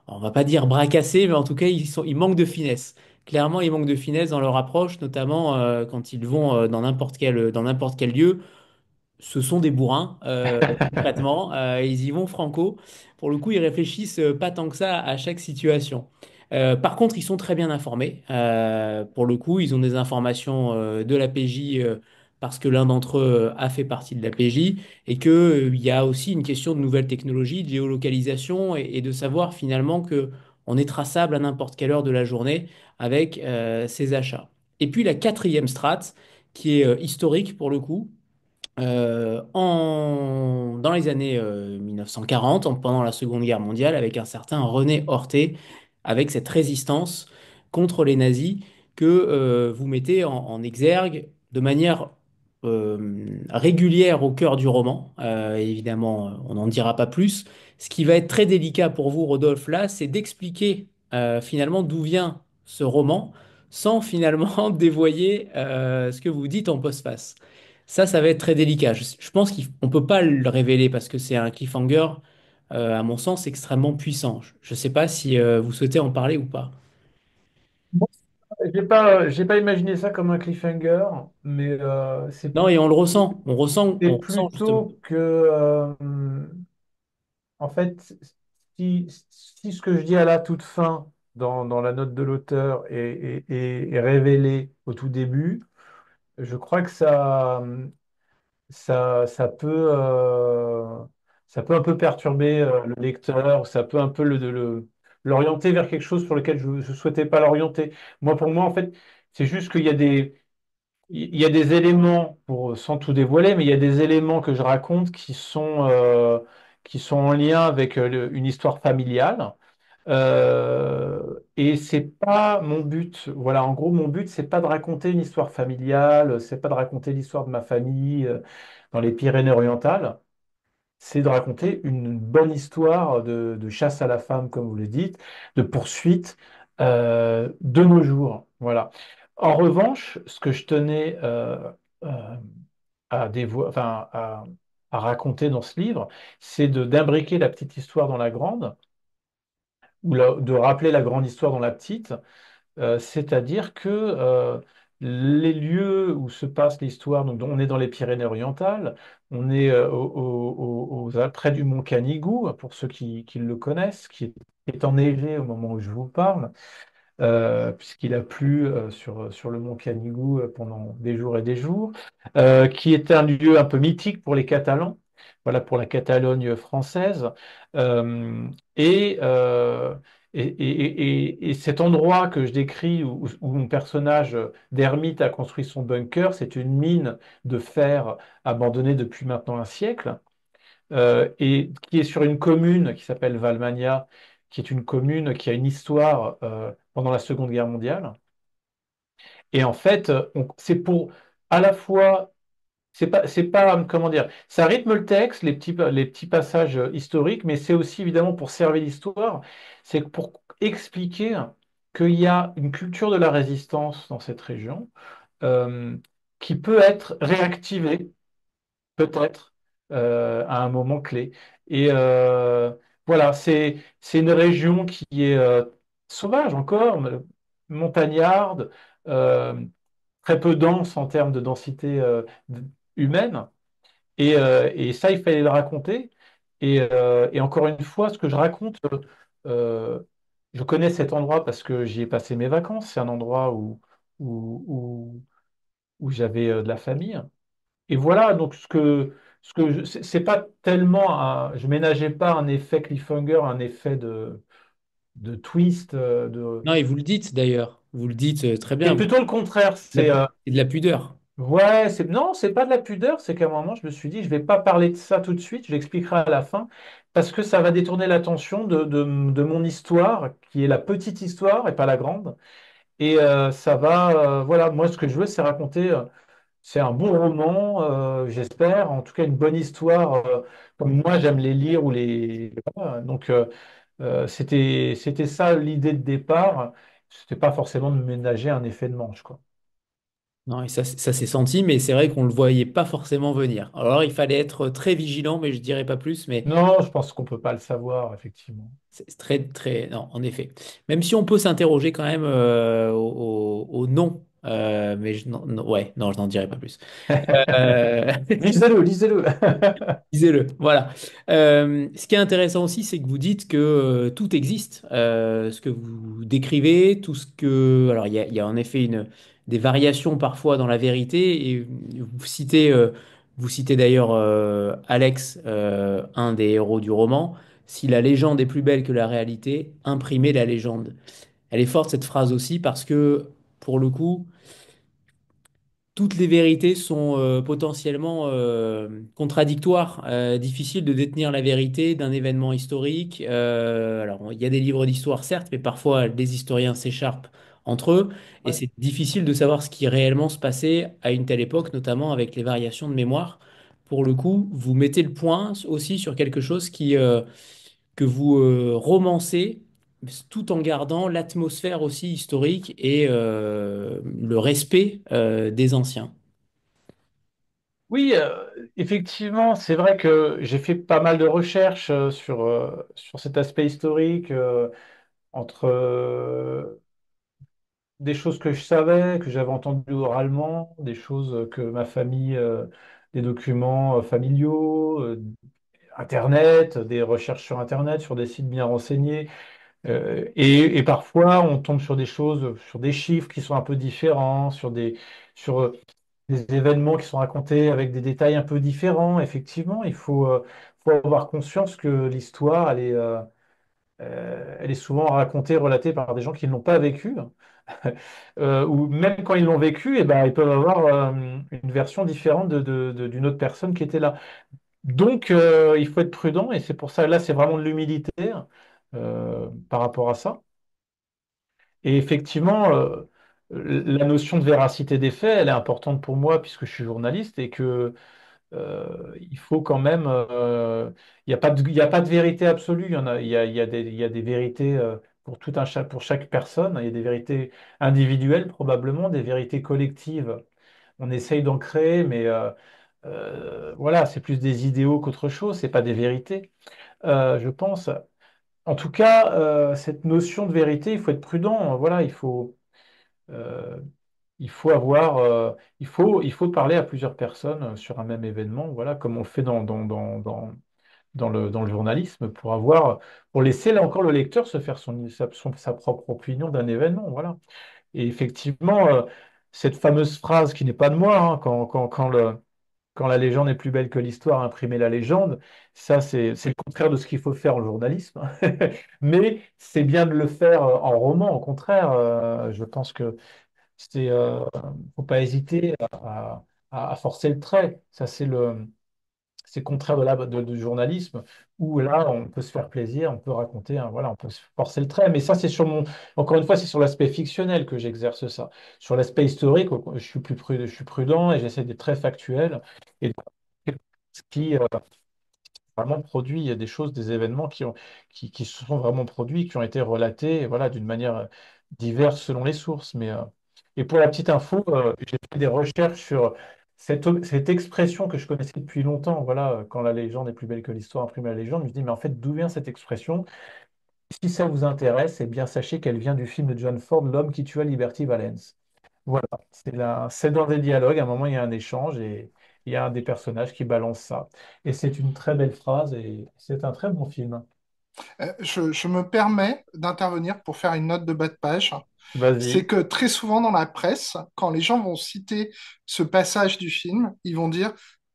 on va pas dire bras cassés, mais en tout cas, ils manquent de finesse. Clairement, ils manquent de finesse dans leur approche, notamment quand ils vont dans n'importe quel lieu ce sont des bourrins, concrètement. Ils y vont franco. Pour le coup, ils réfléchissent pas tant que ça à chaque situation. Par contre, ils sont très bien informés. Pour le coup, ils ont des informations de la PJ parce que l'un d'entre eux a fait partie de la PJ, et que, il y a aussi une question de nouvelles technologies, de géolocalisation, et de savoir finalement que on est traçable à n'importe quelle heure de la journée avec ses achats. Et puis la quatrième strate, qui est historique pour le coup, dans les années 1940, pendant la Seconde Guerre mondiale, avec un certain René Horthy, avec cette résistance contre les nazis que vous mettez en exergue de manière régulière au cœur du roman. Évidemment, on n'en dira pas plus. Ce qui va être très délicat pour vous, Rodolphe, là, c'est d'expliquer finalement d'où vient ce roman sans finalement dévoyer ce que vous dites en postface. Ça va être très délicat. Je pense qu'on ne peut pas le révéler parce que c'est un cliffhanger, à mon sens, extrêmement puissant. Je ne sais pas si vous souhaitez en parler ou pas. J'ai pas imaginé ça comme un cliffhanger, mais Non, et on le ressent. On c'est ressent justement. plutôt que, en fait, si ce que je dis à la toute fin, dans la note de l'auteur, est révélé au tout début, je crois que ça ça peut un peu perturber le lecteur, ça peut un peu l'orienter vers quelque chose sur lequel je ne souhaitais pas l'orienter. Pour moi, en fait, c'est juste qu'il y a il y a des éléments, sans tout dévoiler, mais il y a des éléments que je raconte qui sont en lien avec une histoire familiale. Et c'est pas mon but. Voilà, en gros, mon but, c'est pas de raconter une histoire familiale, c'est pas de raconter l'histoire de ma famille dans les Pyrénées-Orientales. C'est de raconter une bonne histoire de chasse à la femme, comme vous le dites, de poursuite de nos jours. Voilà. En revanche, ce que je tenais euh, à raconter dans ce livre, c'est d'imbriquer la petite histoire dans la grande, de rappeler la grande histoire dans la petite, c'est-à-dire que les lieux où se passe l'histoire, donc on est dans les Pyrénées-Orientales, on est près du mont Canigou, pour ceux qui le connaissent, qui est enneigé au moment où je vous parle puisqu'il a plu sur le mont Canigou pendant des jours et des jours, qui est un lieu un peu mythique pour les Catalans, voilà, pour la Catalogne française. Euh, et, euh, et cet endroit que je décris, où mon personnage d'ermite a construit son bunker, c'est une mine de fer abandonnée depuis maintenant un siècle et qui est sur une commune qui s'appelle Valmagna, qui est une commune qui a une histoire pendant la Seconde Guerre mondiale. Et en fait, c'est pour à la fois, c'est pas, comment dire, ça rythme le texte, les petits passages historiques, mais c'est aussi évidemment pour servir l'histoire, c'est pour expliquer qu'il y a une culture de la résistance dans cette région euh, qui peut être réactivée peut-être à un moment clé. Et voilà, c'est une région qui est sauvage encore, montagnarde, euh, très peu dense en termes de densité humaine. Et ça, il fallait le raconter. Et encore une fois, ce que je raconte, euh, je connais cet endroit parce que j'y ai passé mes vacances. C'est un endroit où, où, où j'avais de la famille. Et voilà, donc c'est pas tellement je ménageais pas un effet cliffhanger, un effet de twist, Non, et vous le dites d'ailleurs. Vous le dites très c'est bien. plutôt le contraire. C'est de la pudeur. Ouais, non, c'est pas de la pudeur, c'est qu'à un moment, je me suis dit, je vais pas parler de ça tout de suite, je l'expliquerai à la fin, parce que ça va détourner l'attention de mon histoire, qui est la petite histoire et pas la grande. Et ça va, voilà, moi, ce que je veux, c'est raconter. C'est un bon roman, j'espère, en tout cas une bonne histoire, comme moi j'aime les lire ou les. Voilà. Donc c'était ça l'idée de départ. C'était pas forcément de ménager un effet de manche, quoi. Non, et ça s'est senti, mais c'est vrai qu'on ne le voyait pas forcément venir. Alors, il fallait être très vigilant, mais je dirais pas plus. Mais Non, je pense qu'on peut pas le savoir, effectivement. c'est très, très. Non, en effet. Même si on peut s'interroger quand même au nom. Mais ouais, non, je n'en dirai pas plus. Euh, Lisez-le, lisez-le. Disez-le. Voilà. Ce qui est intéressant aussi, c'est que vous dites que tout existe. Ce que vous décrivez, tout ce que. Alors, il y a en effet une des variations parfois dans la vérité. Et vous citez d'ailleurs Alex, un des héros du roman. Si la légende est plus belle que la réalité, imprimez la légende. Elle est forte cette phrase aussi parce que pour le coup, toutes les vérités sont potentiellement contradictoires. Difficile de détenir la vérité d'un événement historique. Alors, il y a des livres d'histoire, certes, mais parfois des historiens s'écharpent entre eux. Et Ouais. c'est difficile de savoir ce qui réellement se passait à une telle époque, notamment avec les variations de mémoire. Pour le coup, vous mettez le point aussi sur quelque chose que vous romancez, tout en gardant l'atmosphère aussi historique et le respect des anciens. Oui, effectivement, c'est vrai que j'ai fait pas mal de recherches sur cet aspect historique, entre des choses que je savais, que j'avais entendues oralement, des choses que ma famille, des documents familiaux, Internet, des recherches sur Internet, sur des sites bien renseignés. Et parfois, on tombe sur des choses, sur des chiffres qui sont un peu différents, sur des événements qui sont racontés avec des détails un peu différents. Effectivement, faut avoir conscience que l'histoire, elle est souvent racontée, relatée par des gens qui ne l'ont pas vécu. Ou même quand ils l'ont vécu, eh ben, ils peuvent avoir une version différente d'une autre personne qui était là. Donc, il faut être prudent et c'est pour ça, là, c'est vraiment de l'humilité par rapport à ça. Et effectivement, la notion de véracité des faits, elle est importante pour moi puisque je suis journaliste et que il faut quand même, il y a pas de vérité absolue. Il y a des vérités pour chaque personne. Il y a des vérités individuelles probablement, des vérités collectives. On essaye d'en créer, mais voilà, c'est plus des idéaux qu'autre chose. C'est pas des vérités, je pense. En tout cas, cette notion de vérité, il faut être prudent. Voilà, euh, il faut parler à plusieurs personnes sur un même événement, voilà, comme on le fait dans le journalisme, pour laisser là encore le lecteur se faire sa propre opinion d'un événement, voilà. Et effectivement, cette fameuse phrase qui n'est pas de moi, hein, quand la légende est plus belle que l'histoire, imprimer la légende, ça c'est le contraire de ce qu'il faut faire en journalisme. Mais c'est bien de le faire en roman, au contraire. Je pense que faut pas hésiter à forcer le trait. Ça, c'est le contraire du journalisme où là, on peut se faire plaisir, on peut raconter, hein, voilà, on peut se forcer le trait. Mais ça, encore une fois, c'est sur l'aspect fictionnel que j'exerce ça. Sur l'aspect historique, je suis prudent et j'essaie d'être très factuel et ce qui vraiment produit, il y a des choses, des événements qui se sont vraiment produits, qui ont été relatés, voilà, d'une manière diverse selon les sources. Et pour la petite info, j'ai fait des recherches sur cette expression que je connaissais depuis longtemps. Voilà, quand la légende est plus belle que l'histoire, imprime la légende. Je me dis, mais en fait, d'où vient cette expression? Si ça vous intéresse, eh bien, sachez qu'elle vient du film de John Ford, L'homme qui tua Liberty Valance. Voilà, c'est dans des dialogues, à un moment il y a un échange et il y a un des personnages qui balance ça. Et c'est une très belle phrase et c'est un très bon film. Je me permets d'intervenir pour faire une note de bas de page. C'est Vas-y. que très souvent dans la presse, quand les gens vont citer ce passage du film, ils vont dire,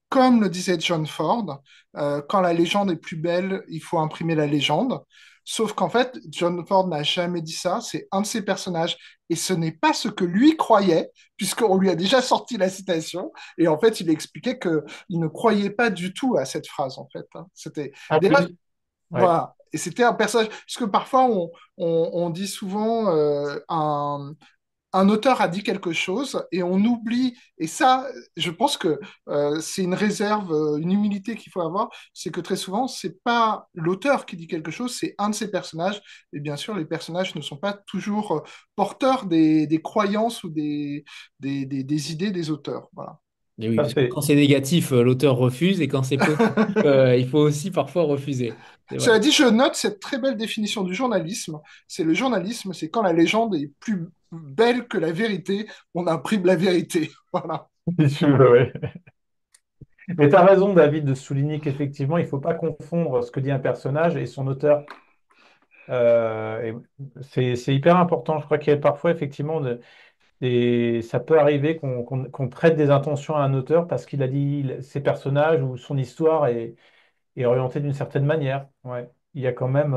comme le disait John Ford, quand la légende est plus belle, il faut imprimer la légende. Sauf qu'en fait, John Ford n'a jamais dit ça, c'est un de ses personnages, et ce n'est pas ce que lui croyait, puisqu'on lui a déjà sorti la citation, et en fait, il expliquait qu'il ne croyait pas du tout à cette phrase, en fait, hein. C'était Ah déjà, oui, ouais. voilà. Et c'était un personnage, parce que parfois on dit souvent un auteur a dit quelque chose et on oublie, et ça, je pense que c'est une réserve, une humilité qu'il faut avoir, c'est que très souvent, c'est pas l'auteur qui dit quelque chose, c'est un de ses personnages, et bien sûr, les personnages ne sont pas toujours porteurs des croyances ou des idées des auteurs. Voilà. Et oui, Ça parce que fait. quand c'est négatif, l'auteur refuse, et quand c'est positif, il faut aussi parfois refuser. C'est Cela vrai. dit, je note cette très belle définition du journalisme. C'est le journalisme, c'est quand la légende est plus belle que la vérité, on imprime la vérité. Voilà. Si tu veux, ouais. Mais tu as raison, David, de souligner qu'effectivement, il ne faut pas confondre ce que dit un personnage et son auteur. Et c'est hyper important. Je crois qu'il y a parfois, effectivement, Et ça peut arriver qu'on prête des intentions à un auteur parce qu'il a dit ses personnages ou son histoire est orientée d'une certaine manière. Ouais. Il y a quand même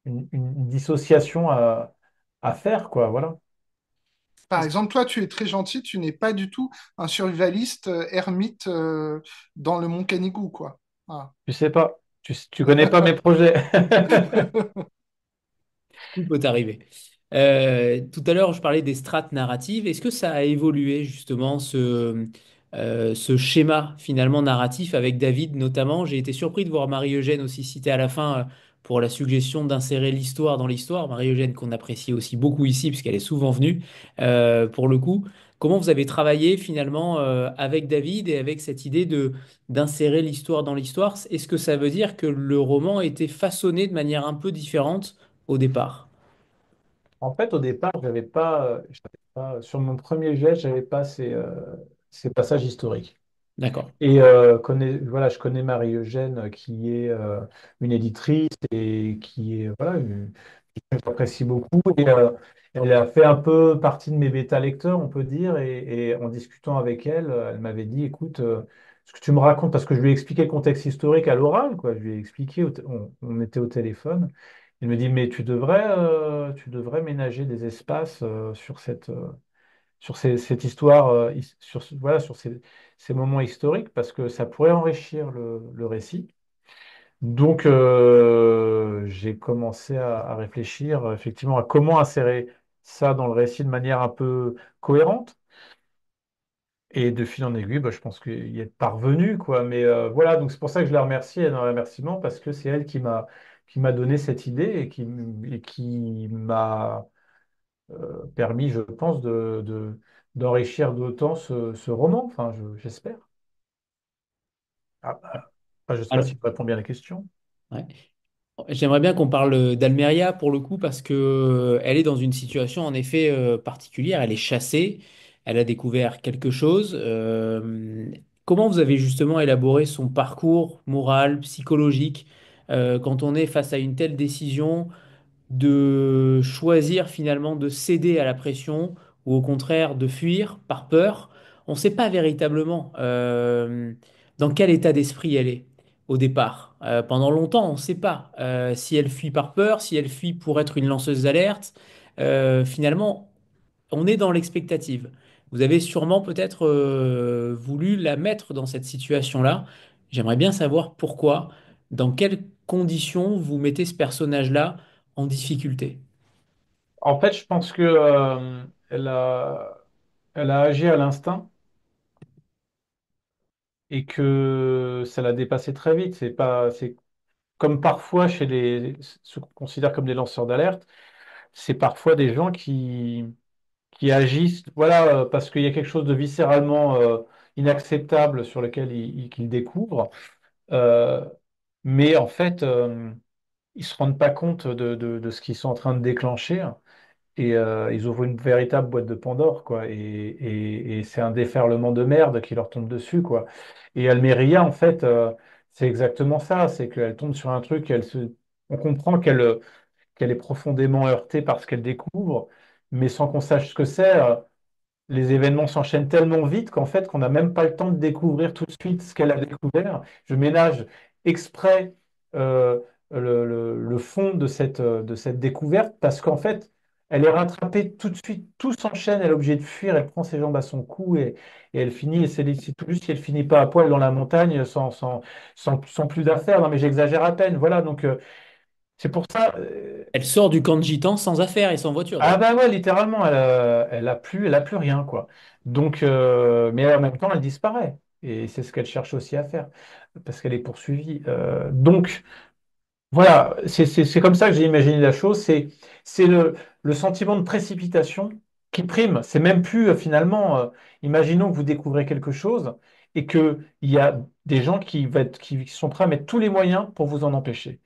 une dissociation à faire, quoi. Voilà. Par exemple, toi, tu es très gentil, tu n'es pas du tout un survivaliste ermite dans le Mont Canigou, quoi. Ah. Tu sais pas, tu connais pas mes projets. Tout peut arriver. Tout à l'heure, je parlais des strates narratives. Est-ce que ça a évolué justement ce schéma finalement narratif avec David notamment? J'ai été surpris de voir Marie-Eugène aussi citée à la fin pour la suggestion d'insérer l'histoire dans l'histoire. Marie-Eugène qu'on apprécie aussi beaucoup ici puisqu'elle est souvent venue pour le coup. Comment vous avez travaillé finalement avec David et avec cette idée de d'insérer l'histoire dans l'histoire? Est-ce que ça veut dire que le roman a été façonné de manière un peu différente au départ? En fait, au départ, j'avais pas, sur mon premier jet, j'avais pas ces passages historiques. D'accord. Et voilà, je connais Marie-Eugène qui est une éditrice et qui est voilà, que j'apprécie beaucoup. Et elle a fait un peu partie de mes bêta-lecteurs, on peut dire. Et en discutant avec elle, elle m'avait dit, écoute, ce que tu me racontes, parce que je lui ai expliqué le contexte historique à l'oral, quoi. Je lui ai expliqué, on était au téléphone. Il me dit, mais tu devrais ménager des espaces sur cette histoire, voilà, sur ces moments historiques, parce que ça pourrait enrichir le récit. Donc, j'ai commencé à réfléchir effectivement à comment insérer ça dans le récit de manière un peu cohérente. Et de fil en aiguille, bah, je pense qu'il y est parvenu, quoi. Mais voilà, donc c'est pour ça que je la remercie, elle a un remerciement, parce que c'est elle qui m'a donné cette idée et qui m'a permis, je pense, d'enrichir d'autant ce roman. Enfin, j'espère. Je ne sais pas Alors, si je réponds bien à la question. ouais. J'aimerais bien qu'on parle d'Almeria pour le coup parce que elle est dans une situation en effet particulière. Elle est chassée, elle a découvert quelque chose. Comment vous avez justement élaboré son parcours moral, psychologique quand on est face à une telle décision de choisir finalement de céder à la pression ou au contraire de fuir par peur, on ne sait pas véritablement dans quel état d'esprit elle est au départ. Pendant longtemps, on ne sait pas si elle fuit par peur, si elle fuit pour être une lanceuse d'alerte. Finalement, on est dans l'expectative. Vous avez sûrement peut-être voulu la mettre dans cette situation-là. J'aimerais bien savoir pourquoi, dans quelles conditions vous mettez ce personnage-là en difficulté. En fait, je pense que elle a agi à l'instinct et que ça l'a dépassé très vite. C'est comme parfois chez ceux qu'on considère comme des lanceurs d'alerte, c'est parfois des gens qui agissent, voilà, parce qu'il y a quelque chose de viscéralement inacceptable sur lequel qu'ils découvrent. Euh, mais en fait, ils se rendent pas compte de ce qu'ils sont en train de déclencher. Et ils ouvrent une véritable boîte de Pandore, quoi. Et c'est un déferlement de merde qui leur tombe dessus, quoi. Et Almeria, en fait, c'est exactement ça. C'est qu'elle tombe sur un truc, on comprend qu'elle est profondément heurtée par ce qu'elle découvre, mais sans qu'on sache ce que c'est. Les événements s'enchaînent tellement vite qu'en fait, qu'on n'a même pas le temps de découvrir tout de suite ce qu'elle a découvert. Je ménage exprès euh, le fond de cette découverte parce qu'en fait, elle est rattrapée tout de suite. Tout s'enchaîne, elle est obligée de fuir, elle prend ses jambes à son cou et elle finit, et c'est tout juste si elle finit pas à poil dans la montagne sans plus d'affaires. Non, mais j'exagère à peine. Voilà, donc c'est pour ça. Elle sort du camp de gitans sans affaires et sans voiture Ah d'ailleurs. bah ouais, littéralement, elle a plus rien, quoi. Donc, mais en même temps, elle disparaît. Et c'est ce qu'elle cherche aussi à faire, parce qu'elle est poursuivie. Donc, voilà, c'est comme ça que j'ai imaginé la chose. C'est le sentiment de précipitation qui prime. C'est même plus, finalement, imaginons que vous découvrez quelque chose et qu'il y a des gens qui sont prêts à mettre tous les moyens pour vous en empêcher.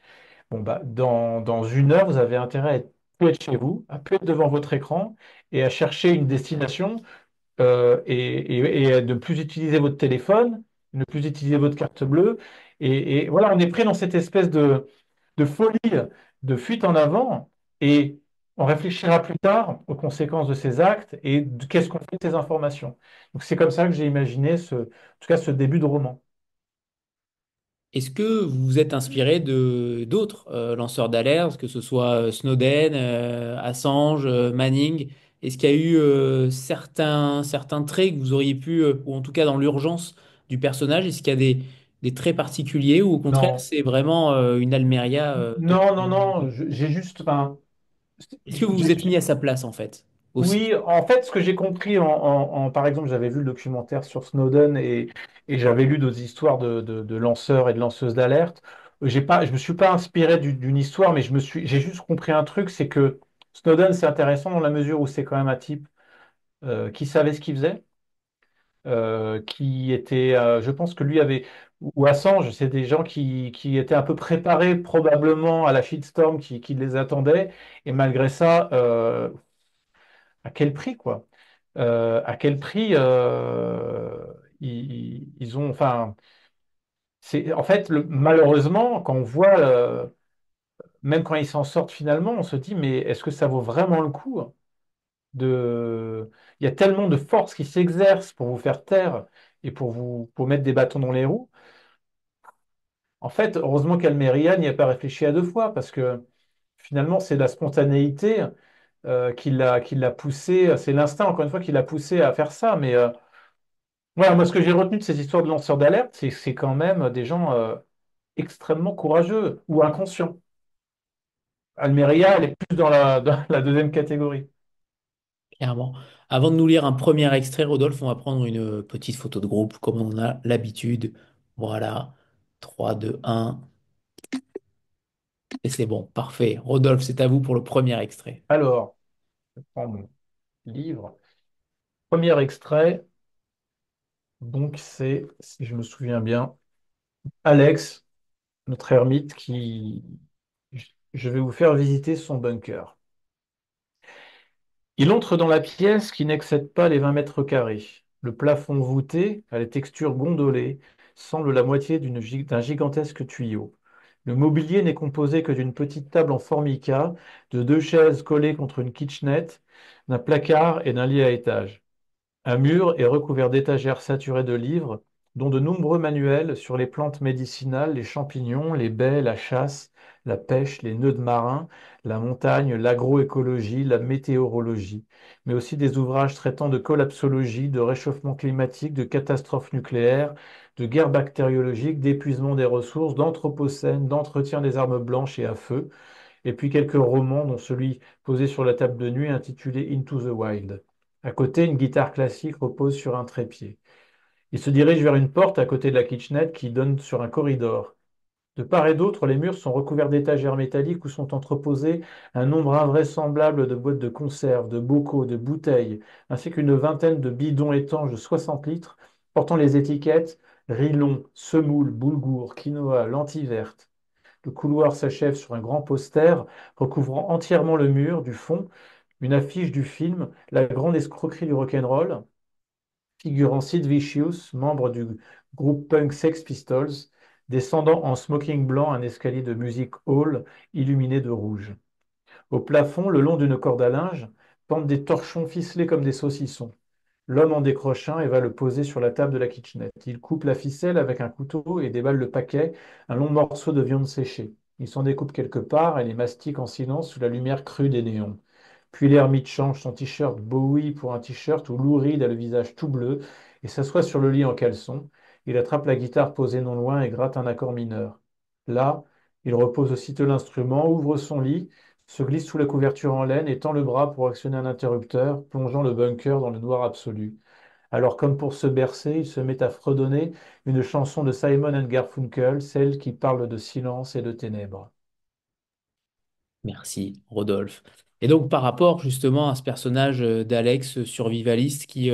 Bon, bah, dans 1 heure, vous avez intérêt à plus être chez vous, à plus être devant votre écran et à chercher une destination et à ne plus utiliser votre téléphone, ne plus utiliser votre carte bleue. Et voilà, on est pris dans cette espèce de folie, de fuite en avant et on réfléchira plus tard aux conséquences de ces actes et de qu'est-ce qu'on fait de ces informations. Donc c'est comme ça que j'ai imaginé en tout cas ce début de roman. Est-ce que vous vous êtes inspiré de d'autres lanceurs d'alerte, que ce soit Snowden, Assange, Manning? Est-ce qu'il y a eu certains traits que vous auriez pu, ou en tout cas dans l'urgence du personnage, est-ce qu'il y a des traits particuliers ou au contraire Non, c'est vraiment une Almeria non, non, totalement... non, j'ai juste, enfin, Est-ce que vous vous êtes mis j'ai- à sa place en fait aussi? oui, en fait, ce que j'ai compris par exemple, j'avais vu le documentaire sur Snowden et j'avais lu d'autres histoires de lanceurs et de lanceuses d'alerte. Je me suis pas inspiré d'une histoire, mais j'ai juste compris un truc, c'est que Snowden, c'est intéressant dans la mesure où c'est quand même un type qui savait ce qu'il faisait, qui était, je pense que lui avait, ou Assange, c'est des gens qui étaient un peu préparés probablement à la shitstorm qui les attendait, et malgré ça, à quel prix, quoi? À quel prix ils ont, enfin, c'est en fait malheureusement quand on voit, même quand ils s'en sortent finalement, on se dit mais est-ce que ça vaut vraiment le coup de, il y a tellement de forces qui s'exercent pour vous faire taire et pour mettre des bâtons dans les roues. En fait, heureusement qu'Almeria n'y a pas réfléchi à deux fois parce que finalement c'est la spontanéité qui l'a poussé, c'est l'instinct encore une fois qui l'a poussé à faire ça, mais voilà, moi, ce que j'ai retenu de ces histoires de lanceurs d'alerte, c'est quand même des gens extrêmement courageux ou inconscients. Almeria, elle est plus dans la deuxième catégorie. Clairement. Avant de nous lire un premier extrait, Rodolphe, on va prendre une petite photo de groupe comme on en a l'habitude. Voilà. 3, 2, 1. Et c'est bon, parfait. Rodolphe, c'est à vous pour le premier extrait. Alors, je prends mon livre. Premier extrait, donc c'est, si je me souviens bien, Alex, notre ermite, je vais vous faire visiter son bunker. Il entre dans la pièce qui n'excède pas les 20 mètres carrés. Le plafond voûté, à la texture gondolée, semble la moitié d'un gigantesque tuyau. Le mobilier n'est composé que d'une petite table en formica, de deux chaises collées contre une kitchenette, d'un placard et d'un lit à étage. Un mur est recouvert d'étagères saturées de livres, dont de nombreux manuels sur les plantes médicinales, les champignons, les baies, la chasse, la pêche, les nœuds de marins, la montagne, l'agroécologie, la météorologie, mais aussi des ouvrages traitant de collapsologie, de réchauffement climatique, de catastrophes nucléaires, de guerre bactériologique, d'épuisement des ressources, d'anthropocène, d'entretien des armes blanches et à feu, et puis quelques romans, dont celui posé sur la table de nuit intitulé Into the Wild. À côté, une guitare classique repose sur un trépied. Il se dirige vers une porte à côté de la kitchenette qui donne sur un corridor. De part et d'autre, les murs sont recouverts d'étagères métalliques où sont entreposés un nombre invraisemblable de boîtes de conserve, de bocaux, de bouteilles, ainsi qu'une vingtaine de bidons étanches de 60 litres portant les étiquettes Rilon, semoule, boulgour, quinoa, lentilles vertes. Le couloir s'achève sur un grand poster recouvrant entièrement le mur du fond, une affiche du film La grande escroquerie du rock'n'roll, figurant Sid Vicious, membre du groupe punk Sex Pistols, descendant en smoking blanc un escalier de music hall illuminé de rouge. Au plafond, le long d'une corde à linge, pendent des torchons ficelés comme des saucissons. L'homme en décroche un et va le poser sur la table de la kitchenette. Il coupe la ficelle avec un couteau et déballe le paquet, un long morceau de viande séchée. Il s'en découpe quelque part et les mastique en silence sous la lumière crue des néons. Puis l'ermite change son t-shirt Bowie pour un t-shirt où Lou Reed a le visage tout bleu et s'assoit sur le lit en caleçon. Il attrape la guitare posée non loin et gratte un accord mineur. Là, il repose aussitôt l'instrument, ouvre son lit, se glisse sous la couverture en laine et tend le bras pour actionner un interrupteur, plongeant le bunker dans le noir absolu. Alors, comme pour se bercer, il se met à fredonner une chanson de Simon and Garfunkel, celle qui parle de silence et de ténèbres. Merci, Rodolphe. Et donc, par rapport justement à ce personnage d'Alex survivaliste qui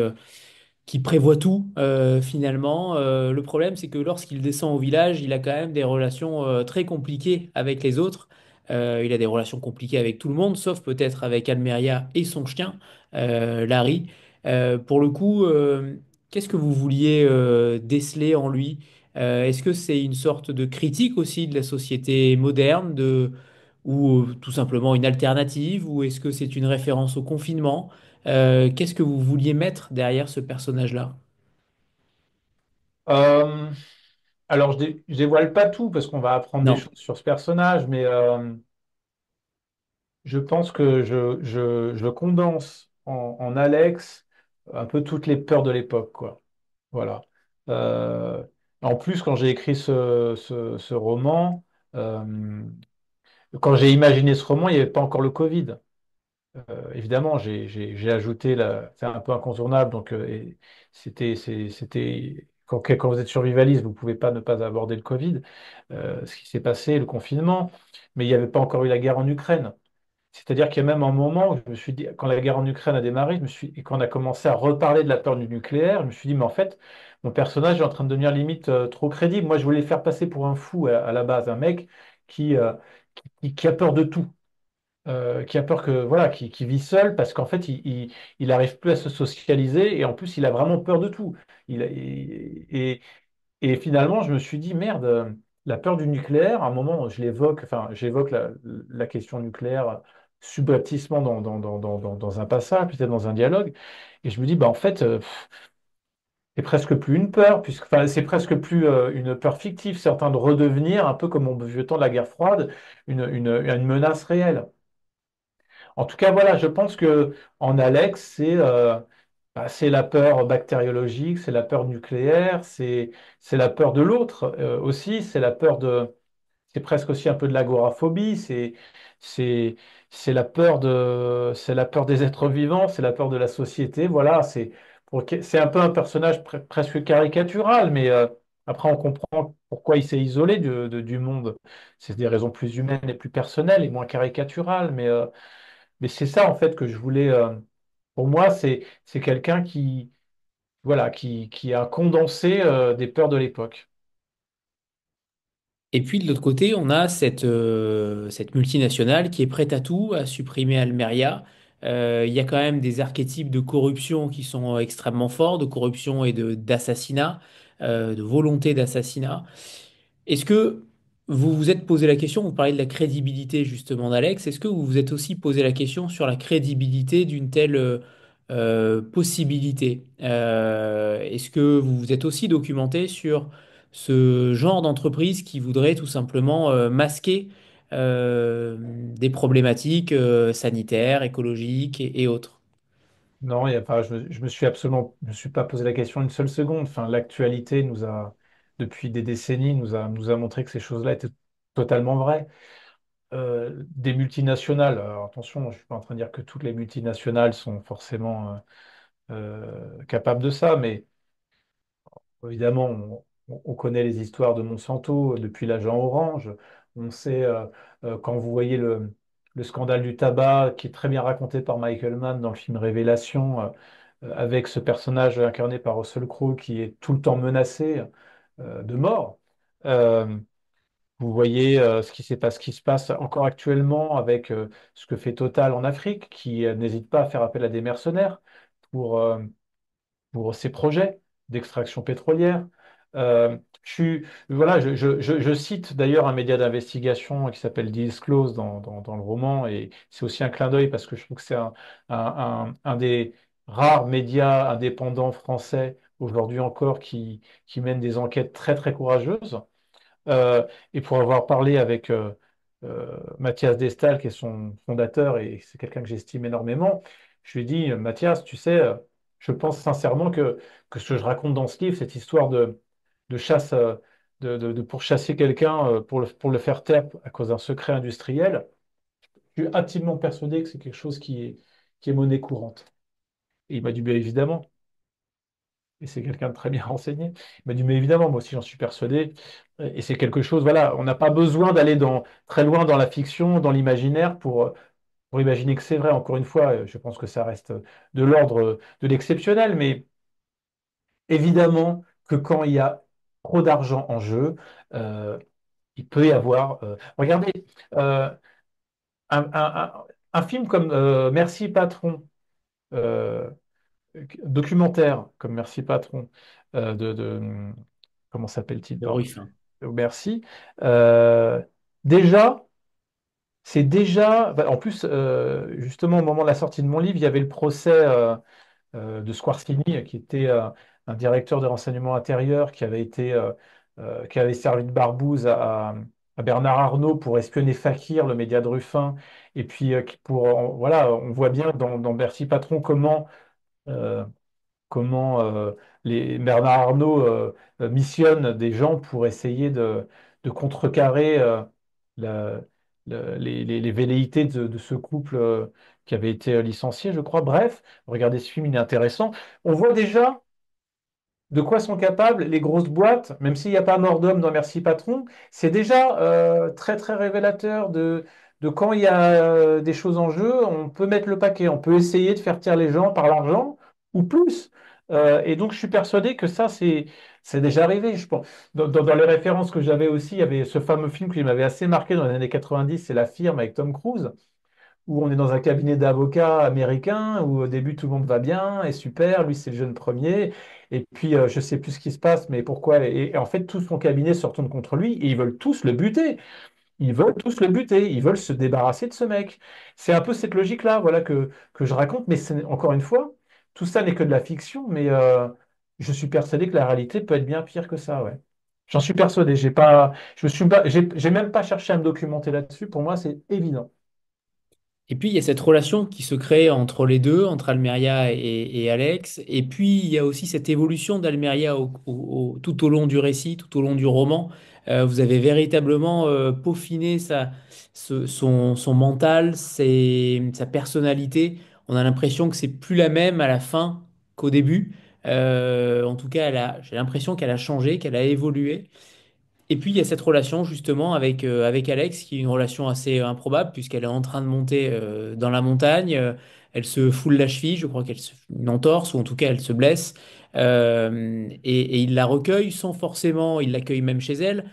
prévoit tout finalement. Le problème, c'est que lorsqu'il descend au village, il a quand même des relations très compliquées avec les autres. Il a des relations compliquées avec tout le monde, sauf peut-être avec Almeria et son chien, Larry. Pour le coup, qu'est-ce que vous vouliez déceler en lui? Est-ce que c'est une sorte de critique aussi de la société moderne, ou tout simplement une alternative, ou est-ce que c'est une référence au confinement? Qu'est-ce que vous vouliez mettre derrière ce personnage-là? Euh, alors, je dévoile pas tout parce qu'on va apprendre des Non. choses sur ce personnage, mais je pense que je condense en Alex un peu toutes les peurs de l'époque, quoi. Voilà. Euh, En plus, quand j'ai écrit ce roman, euh, quand j'ai imaginé ce roman, il n'y avait pas encore le Covid. Évidemment, j'ai ajouté c'est un peu incontournable. Donc, c'était quand vous êtes survivaliste, vous ne pouvez pas ne pas aborder le Covid, ce qui s'est passé, le confinement, mais il n'y avait pas encore eu la guerre en Ukraine. C'est-à-dire qu'il y a même un moment où je me suis dit, quand la guerre en Ukraine a démarré, et qu'on a commencé à reparler de la peur du nucléaire, je me suis dit, mais en fait, mon personnage est en train de devenir limite trop crédible. Moi, je voulais le faire passer pour un fou à la base, un mec qui, euh, qui a peur de tout, qui a peur que voilà, qui vit seul parce qu'en fait, il arrive plus à se socialiser et en plus, il a vraiment peur de tout. Et finalement, je me suis dit, merde, la peur du nucléaire, à un moment, j'évoque la question nucléaire subrepticement dans un passage, peut-être dans un dialogue, et je me dis, bah en fait, c'est presque plus une peur, enfin, c'est presque plus une peur fictive, c'est en train de redevenir un peu comme au vieux temps de la guerre froide, une menace réelle. En tout cas, voilà, je pense que en Alex, c'est la peur bactériologique, c'est la peur nucléaire, c'est la peur de l'autre aussi, c'est presque aussi un peu de l'agoraphobie, c'est c'est la peur des êtres vivants, c'est la peur de la société. Voilà, c'est un peu un personnage presque caricatural, mais après on comprend pourquoi il s'est isolé du monde. C'est des raisons plus humaines et plus personnelles et moins caricaturales, mais c'est ça en fait que je voulais. Pour moi, c'est quelqu'un qui voilà qui a condensé des peurs de l'époque. Et puis de l'autre côté, on a cette multinationale qui est prête à tout, à supprimer Almeria. Il y a quand même des archétypes de corruption qui sont extrêmement forts, de corruption et d'assassinat, de volonté d'assassinat. Est-ce que vous vous êtes posé la question, vous parlez de la crédibilité justement d'Alex, est-ce que vous vous êtes aussi posé la question sur la crédibilité d'une telle possibilité? Est-ce que vous vous êtes aussi documenté sur ce genre d'entreprise qui voudrait tout simplement masquer des problématiques sanitaires, écologiques et autres? Non, il y a pas, je me suis pas posé la question une seule seconde. Enfin, l'actualité depuis des décennies, nous a montré que ces choses-là étaient totalement vraies. Des multinationales, alors attention, je suis pas en train de dire que toutes les multinationales sont forcément capables de ça, mais évidemment, on connaît les histoires de Monsanto depuis l'agent Orange. On sait, quand vous voyez le scandale du tabac, qui est très bien raconté par Michael Mann dans le film Révélation, avec ce personnage incarné par Russell Crowe qui est tout le temps menacé de mort. Euh, Vous voyez ce qui se passe encore actuellement avec ce que fait Total en Afrique, qui n'hésite pas à faire appel à des mercenaires pour, euh, pour ses projets d'extraction pétrolière. Voilà, je cite d'ailleurs un média d'investigation qui s'appelle Disclose dans le roman, et c'est aussi un clin d'œil parce que je trouve que c'est un des rares médias indépendants français aujourd'hui encore qui mène des enquêtes très très courageuses. Et pour avoir parlé avec Mathias Destal, qui est son fondateur, et c'est quelqu'un que j'estime énormément, je lui ai dit, Mathias, tu sais, je pense sincèrement que ce que je raconte dans ce livre, cette histoire de chasse, de pourchasser quelqu'un pour le faire taire à cause d'un secret industriel, je suis intimement persuadé que c'est quelque chose qui est monnaie courante. Et il m'a dit, bien évidemment. Et c'est quelqu'un de très bien renseigné. Il m'a dit, mais évidemment, moi aussi j'en suis persuadé. Et c'est quelque chose, voilà, on n'a pas besoin d'aller très loin dans la fiction, dans l'imaginaire pour imaginer que c'est vrai. Encore une fois, je pense que ça reste de l'ordre de l'exceptionnel, mais évidemment que quand il y a trop d'argent en jeu, euh, il peut y avoir. Regardez, euh, un film comme Merci Patron. euh, Documentaire comme Merci Patron comment s'appelle-t-il, De pardon, Ruffin. Merci. Euh, Déjà, c'est déjà, bah, en plus, justement, au moment de la sortie de mon livre, il y avait le procès de Squarcini, qui était un directeur de renseignement intérieur qui avait servi de barbouze à Bernard Arnault pour espionner Fakir, le média de Ruffin. Et puis, voilà, on voit bien dans Bercy Patron euh, comment Bernard Arnault missionne des gens pour essayer de contrecarrer la- les velléités de ce couple qui avait été licencié, je crois. Bref, regardez ce film, il est intéressant. On voit déjà de quoi sont capables les grosses boîtes, même s'il n'y a pas mort d'homme dans Merci Patron, c'est déjà très très révélateur de quand il y a des choses en jeu, on peut mettre le paquet, on peut essayer de faire taire les gens par l'argent ou plus. Et donc je suis persuadé que ça c'est déjà arrivé. Je pense. Dans les références que j'avais aussi, il y avait ce fameux film qui m'avait assez marqué dans les années 90, c'est La Firme avec Tom Cruise où on est dans un cabinet d'avocats américain, où au début tout le monde va bien, et super, lui c'est le jeune premier, et puis je sais plus ce qui se passe, mais pourquoi, et en fait tout son cabinet se retourne contre lui, et ils veulent tous le buter, ils veulent tous le buter, ils veulent se débarrasser de ce mec. C'est un peu cette logique-là, voilà, que je raconte, mais encore une fois, tout ça n'est que de la fiction, mais je suis persuadé que la réalité peut être bien pire que ça, ouais. J'en suis persuadé, j'ai pas, je me suis pas, j'ai même pas cherché à me documenter là-dessus, pour moi c'est évident. Et puis, il y a cette relation qui se crée entre les deux, entre Almeria et Alex. Et puis, il y a aussi cette évolution d'Almeria tout au long du récit, tout au long du roman. Vous avez véritablement peaufiné son mental, sa personnalité. On a l'impression que c'est plus la même à la fin qu'au début. En tout cas, j'ai l'impression qu'elle a changé, qu'elle a évolué. Et puis il y a cette relation justement avec Alex, qui est une relation assez improbable, puisqu'elle est en train de monter dans la montagne. Elle se foule la cheville, je crois qu'elle se fait une entorse, ou en tout cas elle se blesse. Et il la recueille sans forcément, il l'accueille même chez elle,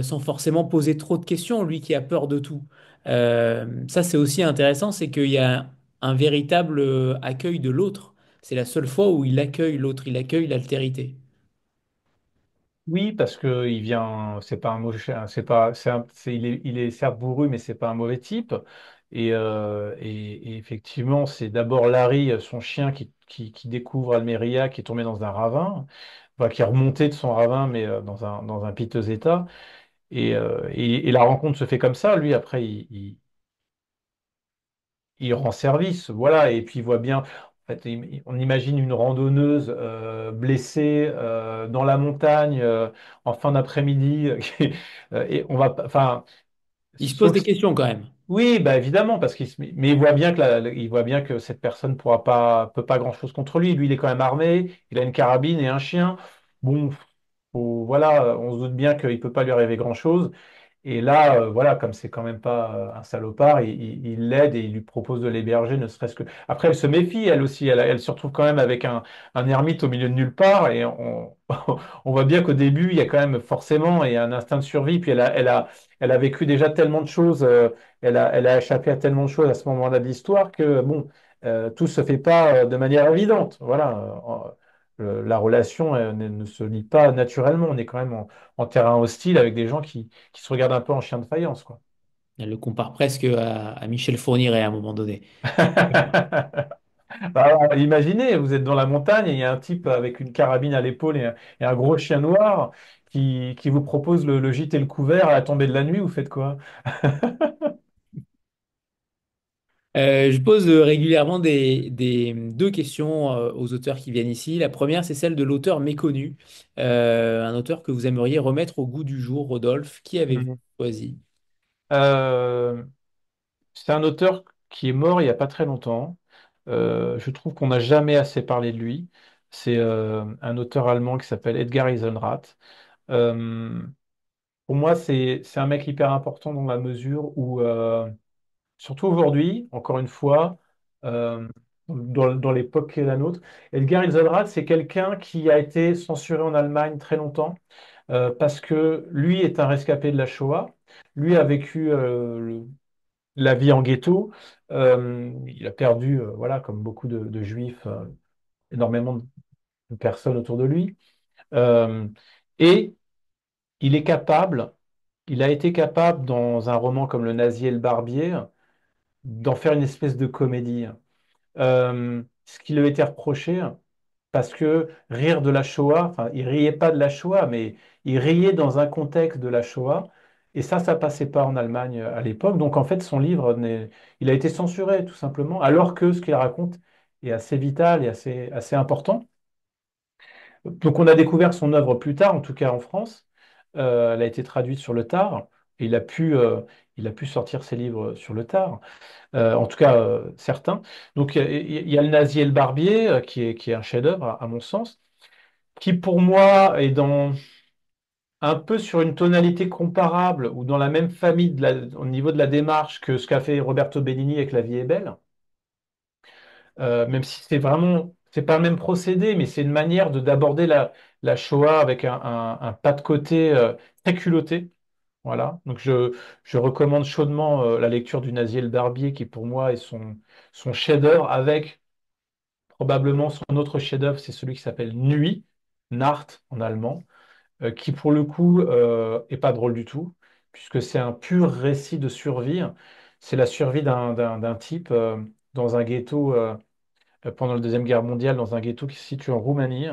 sans forcément poser trop de questions, lui qui a peur de tout. Ça c'est aussi intéressant, c'est qu'il y a un véritable accueil de l'autre. C'est la seule fois où il accueille l'autre, il accueille l'altérité. Oui, parce que il vient, c'est pas un mauvais chien, c'est pas, c'est il est certes bourru, mais c'est pas un mauvais type. Et effectivement, c'est d'abord Larry, son chien, qui découvre Almeria, qui est tombé dans un ravin, enfin, qui est remonté de son ravin, mais dans un piteux état. Et la rencontre se fait comme ça. Lui, après, il rend service, voilà, et puis il voit bien. En fait, on imagine une randonneuse blessée dans la montagne en fin d'après-midi, et on va, enfin, Il se pose sauf des questions quand même. oui, bah évidemment, parce mais il voit bien que il voit bien que cette personne peut pas grand-chose contre lui. Lui, il est quand même armé, il a une carabine et un chien. Bon, voilà, on se doute bien qu'il peut pas lui arriver grand-chose. Et là, voilà, comme c'est quand même pas un salopard, il l'aide et il lui propose de l'héberger, ne serait-ce que. Après, elle se méfie, elle aussi. Elle se retrouve quand même avec un ermite au milieu de nulle part. Et on voit bien qu'au début, il y a quand même forcément et un instinct de survie. Puis elle a vécu déjà tellement de choses, elle a échappé à tellement de choses à ce moment-là de l'histoire que, bon, tout se fait pas de manière évidente. Voilà. La relation ne se lie pas naturellement. On est quand même en terrain hostile avec des gens qui se regardent un peu en chien de faïence, quoi. Elle le compare presque à Michel Fourniret à un moment donné. Bah, alors, imaginez, vous êtes dans la montagne et il y a un type avec une carabine à l'épaule et un gros chien noir qui vous propose le gîte et le couvert à la tombée de la nuit, vous faites quoi? Je pose régulièrement deux questions aux auteurs qui viennent ici. La première, c'est celle de l'auteur méconnu, un auteur que vous aimeriez remettre au goût du jour, Rodolphe. Qui avez-vous Mhm. choisi? Euh, c'est un auteur qui est mort il n'y a pas très longtemps. Je trouve qu'on n'a jamais assez parlé de lui. C'est un auteur allemand qui s'appelle Edgar Eisenrath. Euh, pour moi, c'est un mec hyper important dans la mesure où surtout aujourd'hui, encore une fois, euh, dans l'époque qui est la nôtre. Edgar Ilsenrath, c'est quelqu'un qui a été censuré en Allemagne très longtemps parce que lui est un rescapé de la Shoah. Lui a vécu la vie en ghetto. Il a perdu, voilà, comme beaucoup de Juifs, énormément de personnes autour de lui. Euh, et il est capable il a été capable, dans un roman comme Le Nazi et le Barbier, d'en faire une espèce de comédie. Ce qui lui a été reproché, parce que rire de la Shoah, enfin, il riait pas de la Shoah, mais il riait dans un contexte de la Shoah, et ça passait pas en Allemagne à l'époque. Donc en fait, son livre, il a été censuré tout simplement, alors que ce qu'il raconte est assez vital et assez important. Donc on a découvert son œuvre plus tard, en tout cas en France. Elle a été traduite sur le tard, et il a pu sortir ses livres sur le tard. En tout cas certains. Donc il y a Le Nazi et le Barbier, qui est un chef-d'œuvre à mon sens, qui pour moi est un peu sur une tonalité comparable ou dans la même famille au niveau de la démarche que ce qu'a fait Roberto Benigni avec La vie est belle. Même si c'est pas le même procédé, mais c'est une manière d'aborder la Shoah avec un pas de côté très culotté. Voilà. Donc je recommande chaudement la lecture du Nazi et le Barbier, qui pour moi est son chef-d'œuvre, avec probablement son autre chef-d'œuvre, c'est celui qui s'appelle Nuit, Nacht en allemand, qui pour le coup est pas drôle du tout, puisque c'est un pur récit de survie. C'est la survie d'un type dans un ghetto pendant la Deuxième Guerre mondiale, dans un ghetto qui se situe en Roumanie.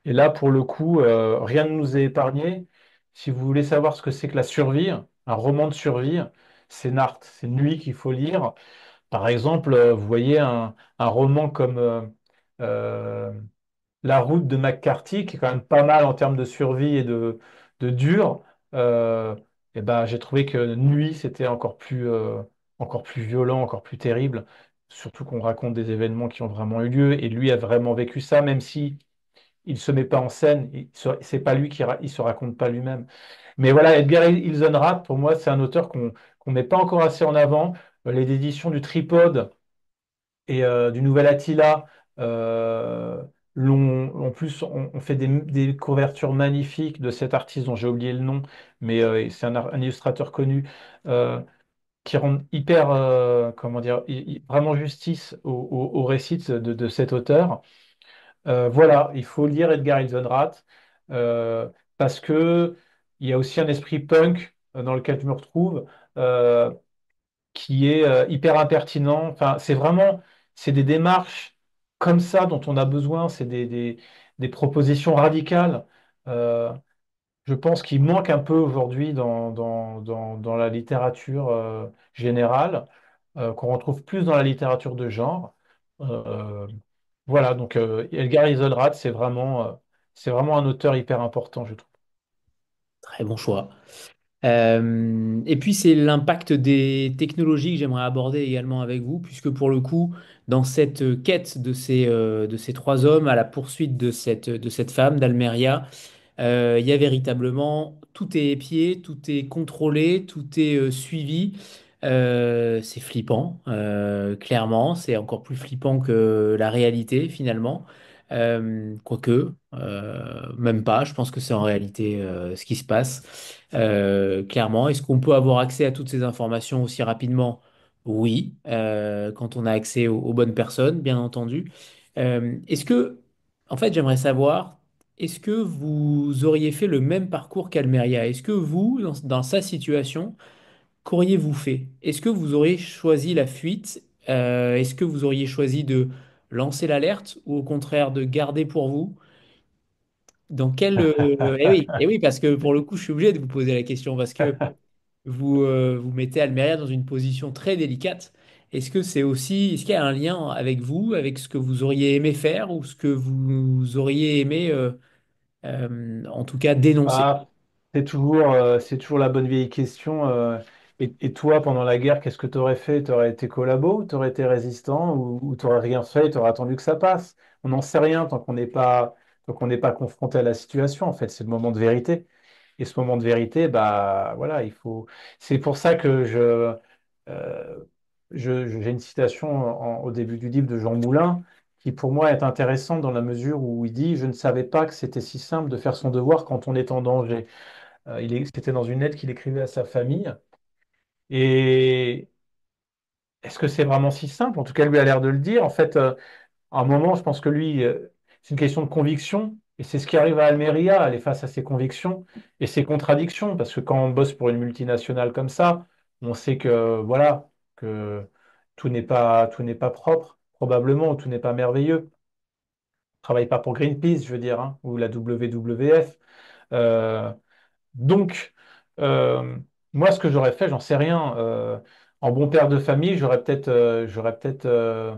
Et là, pour le coup, rien ne nous est épargné. Si vous voulez savoir ce que c'est que la survie, un roman de survie, c'est Nacht, c'est Nuit qu'il faut lire. Par exemple, vous voyez un roman comme euh, La route de McCarthy, qui est quand même pas mal en termes de survie et de dur. euh, et ben, j'ai trouvé que Nuit, c'était encore plus violent, encore plus terrible. Surtout qu'on raconte des événements qui ont vraiment eu lieu, et lui a vraiment vécu ça, même si il se met pas en scène, c'est pas lui il se raconte pas lui-même. Mais voilà, Edgar Ilsenrath, pour moi, c'est un auteur qu'on met pas encore assez en avant. Les éditions du Tripode et du Nouvel Attila en plus, on fait des couvertures magnifiques de cet artiste dont j'ai oublié le nom, mais c'est un illustrateur connu, qui rend hyper, comment dire, vraiment justice au récit de cet auteur. Voilà, il faut lire Edgar Ilsenrath, euh, parce que il y a aussi un esprit punk dans lequel je me retrouve. Qui est hyper impertinent. Enfin, c'est des démarches comme ça dont on a besoin, c'est des propositions radicales. Euh, je pense qu'il manque un peu aujourd'hui dans la littérature générale, qu'on retrouve plus dans la littérature de genre. Euh, voilà, donc Edgar Isselrath, c'est vraiment un auteur hyper important, je trouve. Très bon choix. Et puis c'est l'impact des technologies que j'aimerais aborder également avec vous, puisque pour le coup, dans cette quête de ces trois hommes à la poursuite de cette femme, d'Almeria, il y a véritablement, tout est épié, tout est contrôlé, tout est suivi. C'est flippant, clairement. C'est encore plus flippant que la réalité, finalement. Quoique, même pas. Je pense que c'est en réalité ce qui se passe. Clairement, est-ce qu'on peut avoir accès à toutes ces informations aussi rapidement? Oui, quand on a accès aux bonnes personnes, bien entendu. Est-ce que, en fait, j'aimerais savoir. Est-ce que vous auriez fait le même parcours qu'Almeria? Est-ce que vous, dans sa situation, qu'auriez-vous fait? Est-ce que vous auriez choisi la fuite? Est-ce que vous auriez choisi de lancer l'alerte ou au contraire de garder pour vous? Dans quel... eh oui, parce que pour le coup, je suis obligé de vous poser la question parce que vous mettez Almeria dans une position très délicate. Est-ce qu'il y a un lien avec vous, avec ce que vous auriez aimé faire ou ce que vous auriez aimé en tout cas dénoncer? Ah, c'est toujours la bonne vieille question. Et toi, pendant la guerre, qu'est-ce que tu aurais fait? Tu aurais été collabo, tu aurais été résistant, ou tu n'aurais rien fait, tu aurais attendu que ça passe? On n'en sait rien tant qu'on n'est pas confronté à la situation. En fait, c'est le moment de vérité. Et ce moment de vérité, bah voilà, il faut. C'est pour ça que euh, j'ai une citation au début du livre de Jean Moulin, qui pour moi est intéressante dans la mesure où il dit: «Je ne savais pas que c'était si simple de faire son devoir quand on est en danger.» C'était dans une lettre qu'il écrivait à sa famille. Et est-ce que c'est vraiment si simple? En tout cas, lui a l'air de le dire. En fait, à un moment, je pense que lui, c'est une question de conviction. Et c'est ce qui arrive à Almeria, elle est face à ses convictions et ses contradictions, parce que quand on bosse pour une multinationale comme ça, on sait que voilà, que tout n'est pas propre, probablement, ou tout n'est pas merveilleux. On travaille pas pour Greenpeace, je veux dire, hein, ou la WWF. Euh, donc, euh, moi, ce que j'aurais fait, j'en sais rien. En bon père de famille, j'aurais peut-être euh,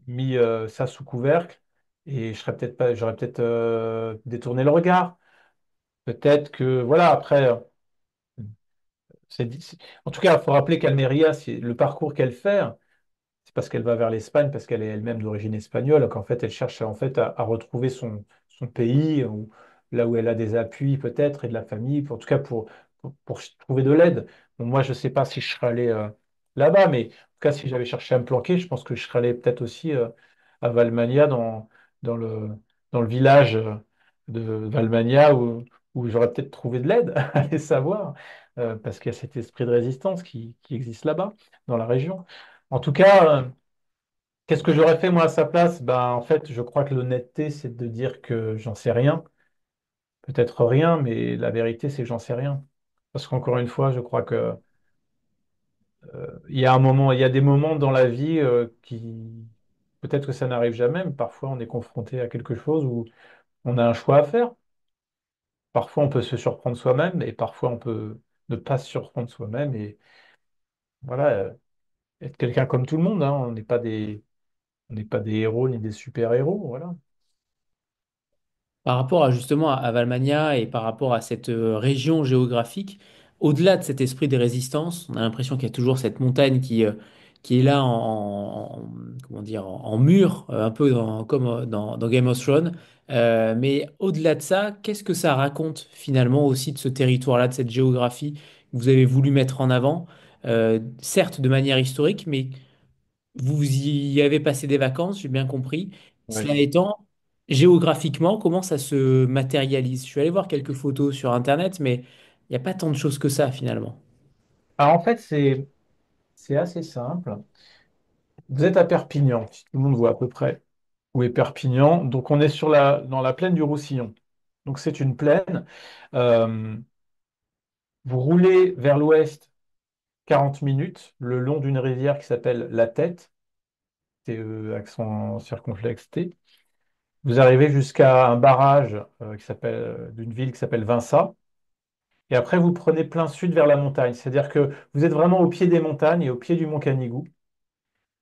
mis ça sous couvercle et je serais peut-être pas, j'aurais peut-être détourné le regard. Peut-être que, voilà, après, en tout cas, il faut rappeler qu'Almeria, le parcours qu'elle fait. C'est parce qu'elle va vers l'Espagne, parce qu'elle est elle-même d'origine espagnole, qu'en fait, elle cherche en fait à retrouver son pays, là où elle a des appuis peut-être, et de la famille, en tout cas pour trouver de l'aide. Bon, moi, je ne sais pas si je serais allé là-bas, mais en tout cas, si j'avais cherché à me planquer, je pense que je serais allé peut-être aussi à Valmagna, dans le, dans le village de Valmagna, où j'aurais peut-être trouvé de l'aide, allez savoir, parce qu'il y a cet esprit de résistance qui existe là-bas, dans la région. En tout cas, qu'est-ce que j'aurais fait moi à sa place? Ben, en fait, je crois que l'honnêteté, c'est de dire que j'en sais rien. Peut-être rien, mais la vérité, c'est que j'en sais rien. Parce qu'encore une fois, je crois que il y a un moment, il y a des moments dans la vie qui, peut-être que ça n'arrive jamais, mais parfois on est confronté à quelque chose où on a un choix à faire. Parfois, on peut se surprendre soi-même, et parfois, on peut ne pas se surprendre soi-même. Et voilà, être quelqu'un comme tout le monde, hein. On n'est pas des héros ni des super-héros, voilà. Par rapport à justement à Valmagna et par rapport à cette région géographique, au-delà de cet esprit de résistance, on a l'impression qu'il y a toujours cette montagne qui est là comment dire, en mur, un peu comme dans Game of Thrones. Mais au-delà de ça, qu'est-ce que ça raconte finalement aussi de ce territoire-là, de cette géographie que vous avez voulu mettre en avant? Certes de manière historique, mais vous y avez passé des vacances, j'ai bien compris. Cela Oui. étant, géographiquement, comment ça se matérialise? Je suis allé voir quelques photos sur Internet, mais il n'y a pas tant de choses que ça finalement. Alors, en fait, c'est assez simple. Vous êtes à Perpignan, si tout le monde voit à peu près où est Perpignan. Donc, on est dans la plaine du Roussillon. Donc, c'est une plaine. Euh, Vous roulez vers l'ouest 40 minutes le long d'une rivière qui s'appelle la Tête, accent circonflexe T. Vous arrivez jusqu'à un barrage d'une ville qui s'appelle Vinça. Et après, vous prenez plein sud vers la montagne. C'est-à-dire que vous êtes vraiment au pied des montagnes et au pied du mont Canigou.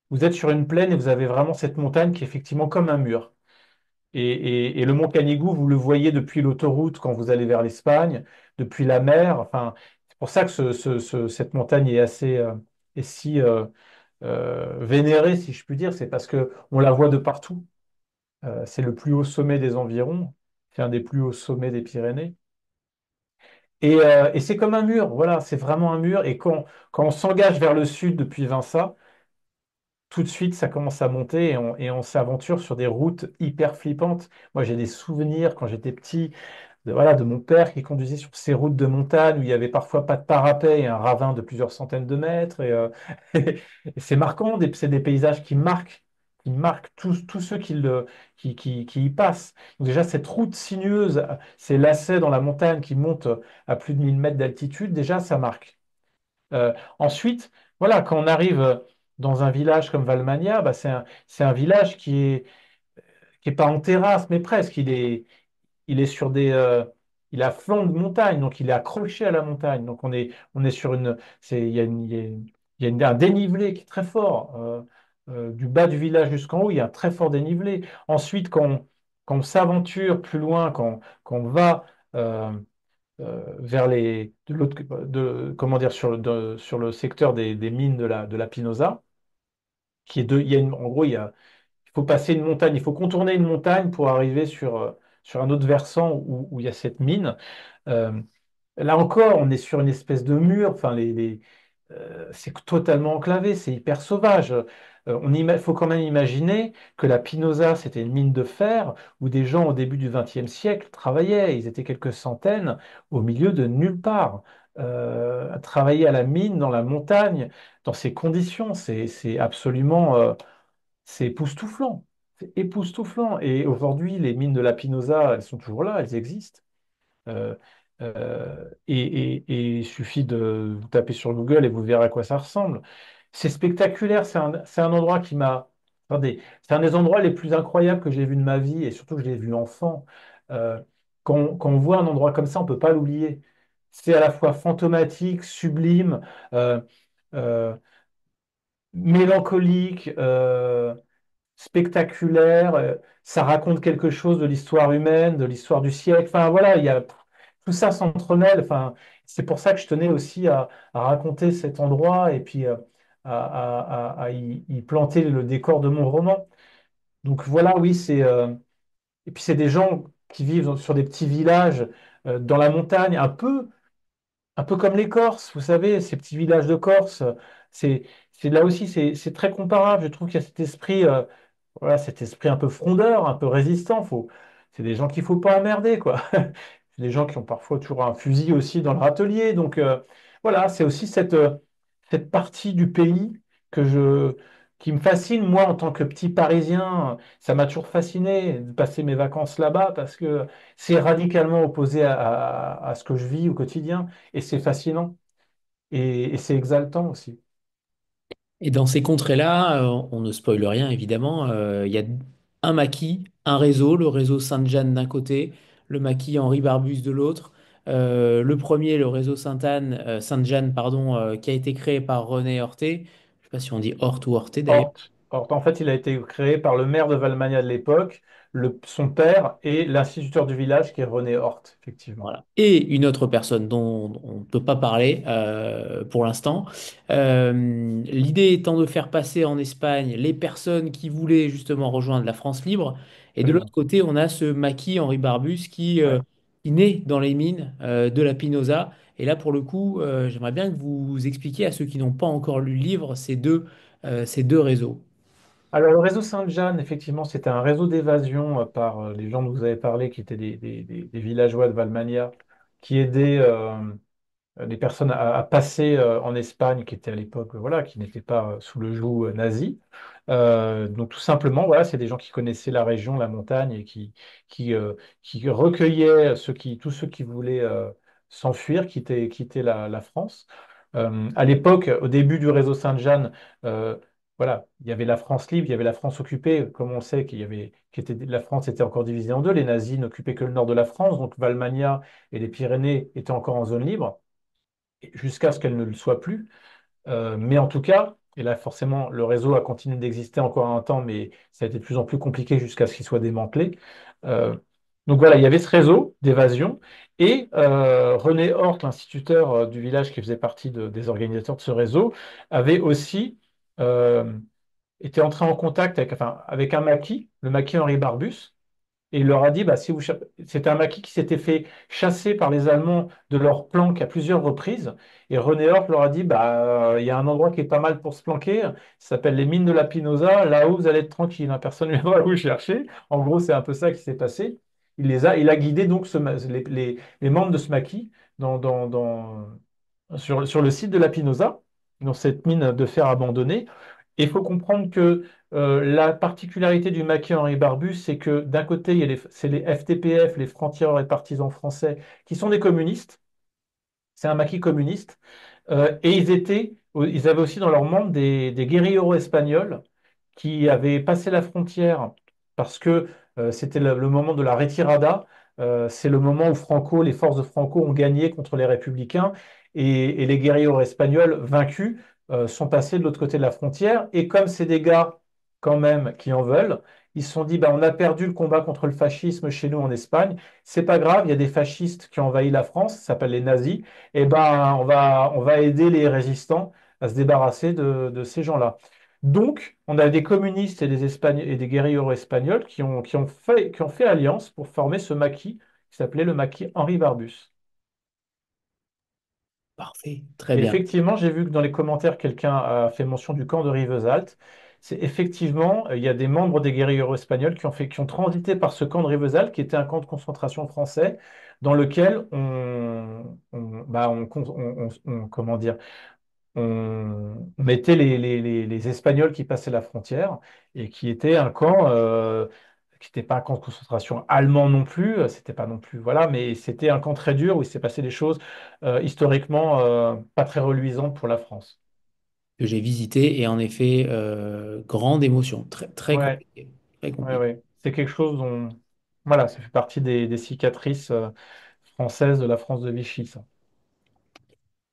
Vous êtes sur une plaine et vous avez vraiment cette montagne qui est effectivement comme un mur. Et le mont Canigou, vous le voyez depuis l'autoroute quand vous allez vers l'Espagne, depuis la mer. Enfin, c'est pour ça que cette montagne est est si vénérée, si je puis dire. C'est parce que on la voit de partout. C'est le plus haut sommet des environs. C'est un des plus hauts sommets des Pyrénées. Et c'est comme un mur. Voilà, c'est vraiment un mur. Et quand on s'engage vers le sud depuis Vinça, tout de suite, ça commence à monter et on s'aventure sur des routes hyper flippantes. Moi, j'ai des souvenirs quand j'étais petit, voilà, de mon père qui conduisait sur ces routes de montagne où il y avait parfois pas de parapet et un ravin de plusieurs centaines de mètres. Et c'est marquant, c'est des paysages qui marquent tous ceux qui y passent. Donc déjà, cette route sinueuse, ces lacets dans la montagne qui montent à plus de 1000 mètres d'altitude, déjà, ça marque. Ensuite, voilà, quand on arrive dans un village comme Valmagna, bah, c'est un village qui est pas en terrasse, mais presque. Il est sur il est à flanc de montagne, donc il est accroché à la montagne. Donc on est sur il y a il y a un dénivelé qui est très fort. Du bas du village jusqu'en haut, il y a un très fort dénivelé. Ensuite, quand on s'aventure plus loin, quand on va euh, vers de l'autre, comment dire, sur le secteur des mines de la Pinosa, en gros, il faut passer une montagne, il faut contourner une montagne pour arriver sur un autre versant où il y a cette mine. Euh, Là encore, on est sur une espèce de mur, enfin, c'est totalement enclavé, c'est hyper sauvage. Il faut quand même imaginer que la Pinosa, c'était une mine de fer où des gens au début du XXe siècle travaillaient. Ils étaient quelques centaines au milieu de nulle part. À travailler à la mine, dans la montagne, dans ces conditions, c'est absolument, c'est époustouflant. C'est époustouflant. Et aujourd'hui, les mines de la Pinosa, elles sont toujours là, elles existent. Euh, et il suffit de vous taper sur Google et vous verrez à quoi ça ressemble. C'est spectaculaire, c'est un endroit qui m'a... Attendez, c'est un des endroits les plus incroyables que j'ai vu de ma vie, et surtout que je l'ai vu enfant. Euh, quand on voit un endroit comme ça, on ne peut pas l'oublier. C'est à la fois fantomatique, sublime, euh, euh, mélancolique, spectaculaire. Ça raconte quelque chose de l'histoire humaine, de l'histoire du siècle. Enfin voilà, il y a tout ça s'entremêle. Enfin, c'est pour ça que je tenais aussi à raconter cet endroit et puis à y planter le décor de mon roman. Donc voilà, oui, et puis c'est des gens qui vivent sur des petits villages dans la montagne, un peu comme les Corses, vous savez, ces petits villages de Corse. C'est, c'est là aussi, c'est très comparable. Je trouve qu'il y a cet esprit. Voilà, cet esprit un peu frondeur, un peu résistant. C'est des gens qu'il faut pas emmerder, quoi. C'est des gens qui ont parfois toujours un fusil aussi dans leur atelier. Donc voilà, c'est aussi cette partie du pays qui me fascine, moi, en tant que petit Parisien. Ça m'a toujours fasciné de passer mes vacances là-bas parce que c'est radicalement opposé à ce que je vis au quotidien. Et c'est fascinant. Et c'est exaltant aussi. Et dans ces contrées-là, on ne spoile rien évidemment, il y a un maquis, un réseau, le réseau Sainte-Jeanne d'un côté, le maquis Henri Barbus de l'autre. Le premier, le réseau Sainte-Anne, Sainte-Jeanne, pardon, qui a été créé par René Horté. Je ne sais pas si on dit Horte ou Horté d'ailleurs. Horth. Horth, en fait, il a été créé par le maire de Valmagna de l'époque, son père et l'instituteur du village qui est René Horth, effectivement. Voilà. Et une autre personne dont on ne peut pas parler pour l'instant. L'idée étant de faire passer en Espagne les personnes qui voulaient justement rejoindre la France libre. Et de l'autre Absolument. côté, on a ce maquis Henri Barbus Ouais. qui naît dans les mines de la Pinosa. Et là, pour le coup, j'aimerais bien que vous expliquiez à ceux qui n'ont pas encore lu le livre ces deux réseaux. Alors, le réseau Sainte-Jeanne, effectivement, c'était un réseau d'évasion par les gens dont vous avez parlé, qui étaient des villageois de Valmagna, qui aidaient des personnes à passer en Espagne, qui étaient à l'époque, voilà, qui n'étaient pas sous le joug nazi. Donc tout simplement, voilà, c'est des gens qui connaissaient la région, la montagne et qui, euh, qui recueillaient tous ceux qui voulaient s'enfuir, quitter la France. À l'époque, au début du réseau Sainte-Jeanne, euh, voilà, il y avait la France libre, il y avait la France occupée, comme on sait la France était encore divisée en deux. Les nazis n'occupaient que le nord de la France, donc Valmagna et les Pyrénées étaient encore en zone libre jusqu'à ce qu'elle ne le soit plus. Mais en tout cas, et là forcément, le réseau a continué d'exister encore un temps, mais ça a été de plus en plus compliqué jusqu'à ce qu'il soit démantelé. Euh, donc voilà, il y avait ce réseau d'évasion. Et René Hort, l'instituteur du village qui faisait partie des organisateurs de ce réseau, avait aussi euh, été entré en contact avec un maquis, le maquis Henri Barbus, et il leur a dit, bah, si c'était un maquis qui s'était fait chasser par les Allemands de leur planque à plusieurs reprises. Et René Hort leur a dit, bah, il y a un endroit qui est pas mal pour se planquer. Ça s'appelle les mines de la Pinosa. Là-haut, vous allez être tranquille, hein, personne ne viendra vous chercher. En gros, c'est un peu ça qui s'est passé. Il a guidé donc les membres de ce maquis sur le site de la Pinosa, dans cette mine de fer abandonnée. Et il faut comprendre que la particularité du maquis Henri Barbusse, c'est que d'un côté, c'est les FTPF, les francs-tireurs et partisans français, qui sont des communistes. C'est un maquis communiste. Et ils avaient aussi dans leurs membres des guérilleros espagnols qui avaient passé la frontière parce que c'était le moment de la retirada. C'est le moment où les forces de Franco ont gagné contre les républicains et les guérilleros espagnols vaincus sont passés de l'autre côté de la frontière. Et comme c'est des gars quand même qui en veulent, ils se sont dit, bah, on a perdu le combat contre le fascisme chez nous en Espagne. C'est pas grave, il y a des fascistes qui ont envahi la France, ça s'appelle les nazis. Et ben, on va aider les résistants à se débarrasser de ces gens-là. Donc, on a des communistes et et des guérilleros espagnols qui ont fait alliance pour former ce maquis qui s'appelait le maquis Henri Barbus. Parfait, très Et bien. effectivement, j'ai vu que dans les commentaires, quelqu'un a fait mention du camp de Rivesaltes. C'est effectivement, il y a des membres des guérilleros espagnols qui ont transité par ce camp de Rivesaltes, qui était un camp de concentration français, dans lequel comment dire, on mettait les Espagnols qui passaient la frontière et qui était un camp qui n'était pas un camp de concentration allemand non plus, c'était pas non plus, voilà, mais c'était un camp très dur où il s'est passé des choses historiquement pas très reluisantes pour la France. Que j'ai visité et en effet, grande émotion, très, très Ouais, compliqué. Très ouais, compliqué. ouais. C'est quelque chose dont, voilà, ça fait partie des cicatrices françaises de la France de Vichy, ça.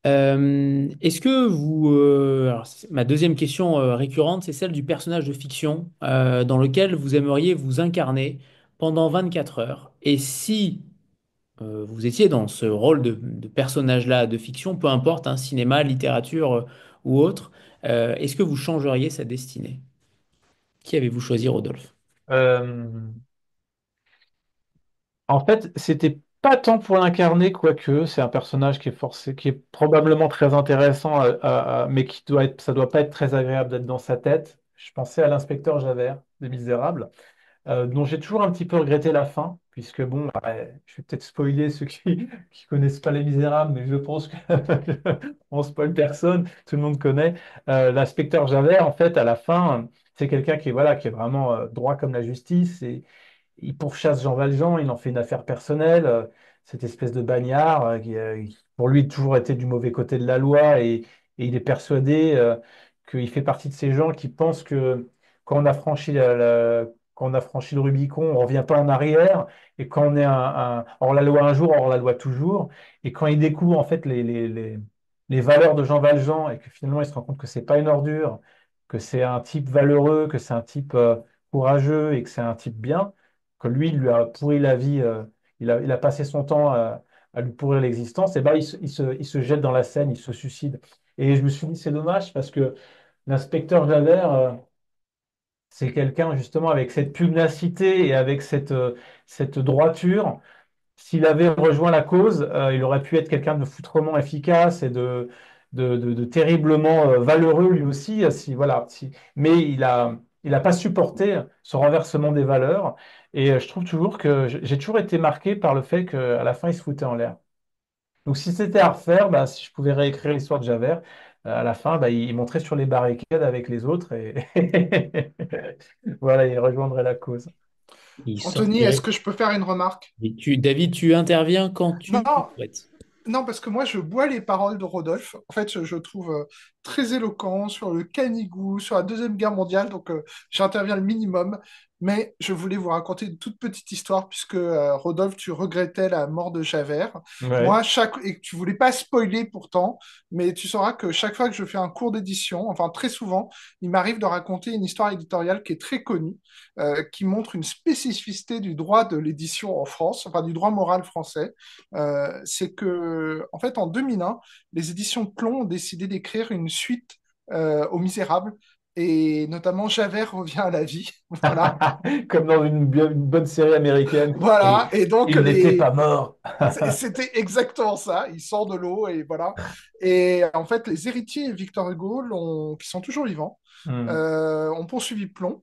Est-ce que vous... alors, ma deuxième question récurrente, c'est celle du personnage de fiction dans lequel vous aimeriez vous incarner pendant 24 heures. Et si vous étiez dans ce rôle de personnage-là de fiction, peu importe, hein, cinéma, littérature ou autre, est-ce que vous changeriez sa destinée? Qui avez-vous choisi, Rodolphe? Euh, En fait, c'était pas tant pour l'incarner, quoique c'est un personnage qui est forcé, qui est probablement très intéressant, mais qui doit être, ça doit pas être très agréable d'être dans sa tête. Je pensais à l'inspecteur Javert des Misérables, dont j'ai toujours un petit peu regretté la fin, puisque bon, ouais, je vais peut-être spoiler ceux qui qui connaissent pas Les Misérables, mais je pense que on spoil personne, tout le monde connaît. L'inspecteur Javert, en fait, à la fin, c'est quelqu'un qui est voilà, qui est vraiment droit comme la justice et il pourchasse Jean Valjean, il en fait une affaire personnelle, cette espèce de bagnard qui, pour lui, a toujours été du mauvais côté de la loi et il est persuadé qu'il fait partie de ces gens qui pensent que quand on a franchi quand on a franchi le Rubicon, on ne revient pas en arrière, et quand on est hors la loi un jour, hors la loi toujours, et quand il découvre en fait les valeurs de Jean Valjean et que finalement il se rend compte que c'est pas une ordure, que c'est un type valeureux, que c'est un type courageux et que c'est un type bien, que lui, il lui a pourri la vie, il a passé son temps à lui pourrir l'existence, et ben il se jette dans la Seine, il se suicide. Et je me suis dit, c'est dommage parce que l'inspecteur Javert, c'est quelqu'un justement avec cette pugnacité et avec cette droiture. S'il avait rejoint la cause, il aurait pu être quelqu'un de foutrement efficace et de terriblement valeureux lui aussi. Si, voilà, si, mais il a pas supporté ce renversement des valeurs. Et je trouve toujours que j'ai toujours été marqué par le fait qu'à la fin, il se foutait en l'air. Donc si c'était à refaire, bah, si je pouvais réécrire l'histoire de Javert, à la fin, bah, il monterait sur les barricades avec les autres et voilà, il rejoindrait la cause. Il Anthony, est-ce sortirait. que je peux faire une remarque? David, tu interviens quand tu le Non, souhaites. non, parce que moi, je bois les paroles de Rodolphe. En fait, je trouve très éloquent sur le canigou, sur la Deuxième Guerre mondiale, donc j'interviens le minimum. Mais je voulais vous raconter une toute petite histoire, puisque Rodolphe, tu regrettais la mort de Javert. Ouais. Moi, et que tu voulais pas spoiler pourtant, mais tu sauras que chaque fois que je fais un cours d'édition, enfin très souvent, il m'arrive de raconter une histoire éditoriale qui est très connue, qui montre une spécificité du droit de l'édition en France, enfin du droit moral français. C'est que, en fait, en 2001, les éditions Plomb ont décidé d'écrire une suite aux Misérables, et notamment Javert revient à la vie. Voilà. Comme dans une bonne série américaine. Et Voilà. Et donc, il n'était pas mort. c'était exactement ça. Il sort de l'eau et voilà. Et en fait, les héritiers Victor Hugo, qui sont toujours vivants, Hmm. ont poursuivi Plomb.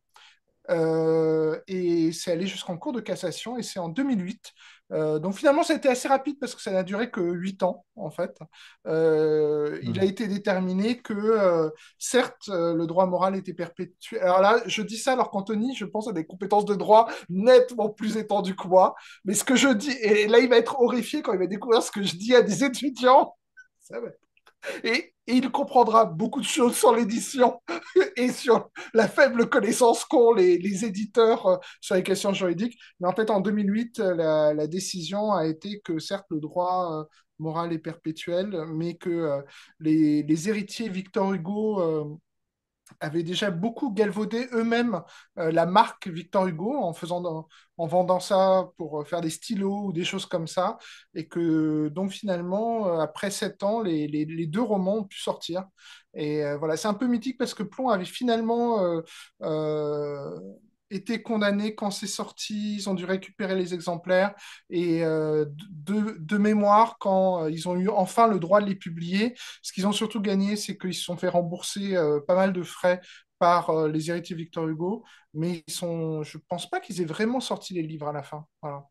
Et c'est allé jusqu'en cour de cassation et c'est en 2008. Donc finalement, ça a été assez rapide parce que ça n'a duré que 8 ans, en fait. Il a Hmm. été déterminé que, certes, le droit moral était perpétuel. Alors là, je dis ça alors qu'Anthony, je pense, a des compétences de droit nettement plus étendues que moi. Mais ce que je dis, et là, il va être horrifié quand il va découvrir ce que je dis à des étudiants. Ça va. Et il comprendra beaucoup de choses sur l'édition et sur la faible connaissance qu'ont les éditeurs sur les questions juridiques. Mais en fait, en 2008, la décision a été que certes, le droit moral est perpétuel, mais que les héritiers Victor Hugo avaient déjà beaucoup galvaudé eux-mêmes la marque Victor Hugo en vendant ça pour faire des stylos ou des choses comme ça. Et que donc finalement, après 7 ans, les deux romans ont pu sortir. Et voilà, c'est un peu mythique parce que Plomb avait finalement euh, été condamné quand c'est sorti. Ils ont dû récupérer les exemplaires. Et de mémoire, quand ils ont eu enfin le droit de les publier, ce qu'ils ont surtout gagné, c'est qu'ils se sont fait rembourser pas mal de frais par les héritiers Victor Hugo, mais je pense pas qu'ils aient vraiment sorti les livres à la fin. Voilà.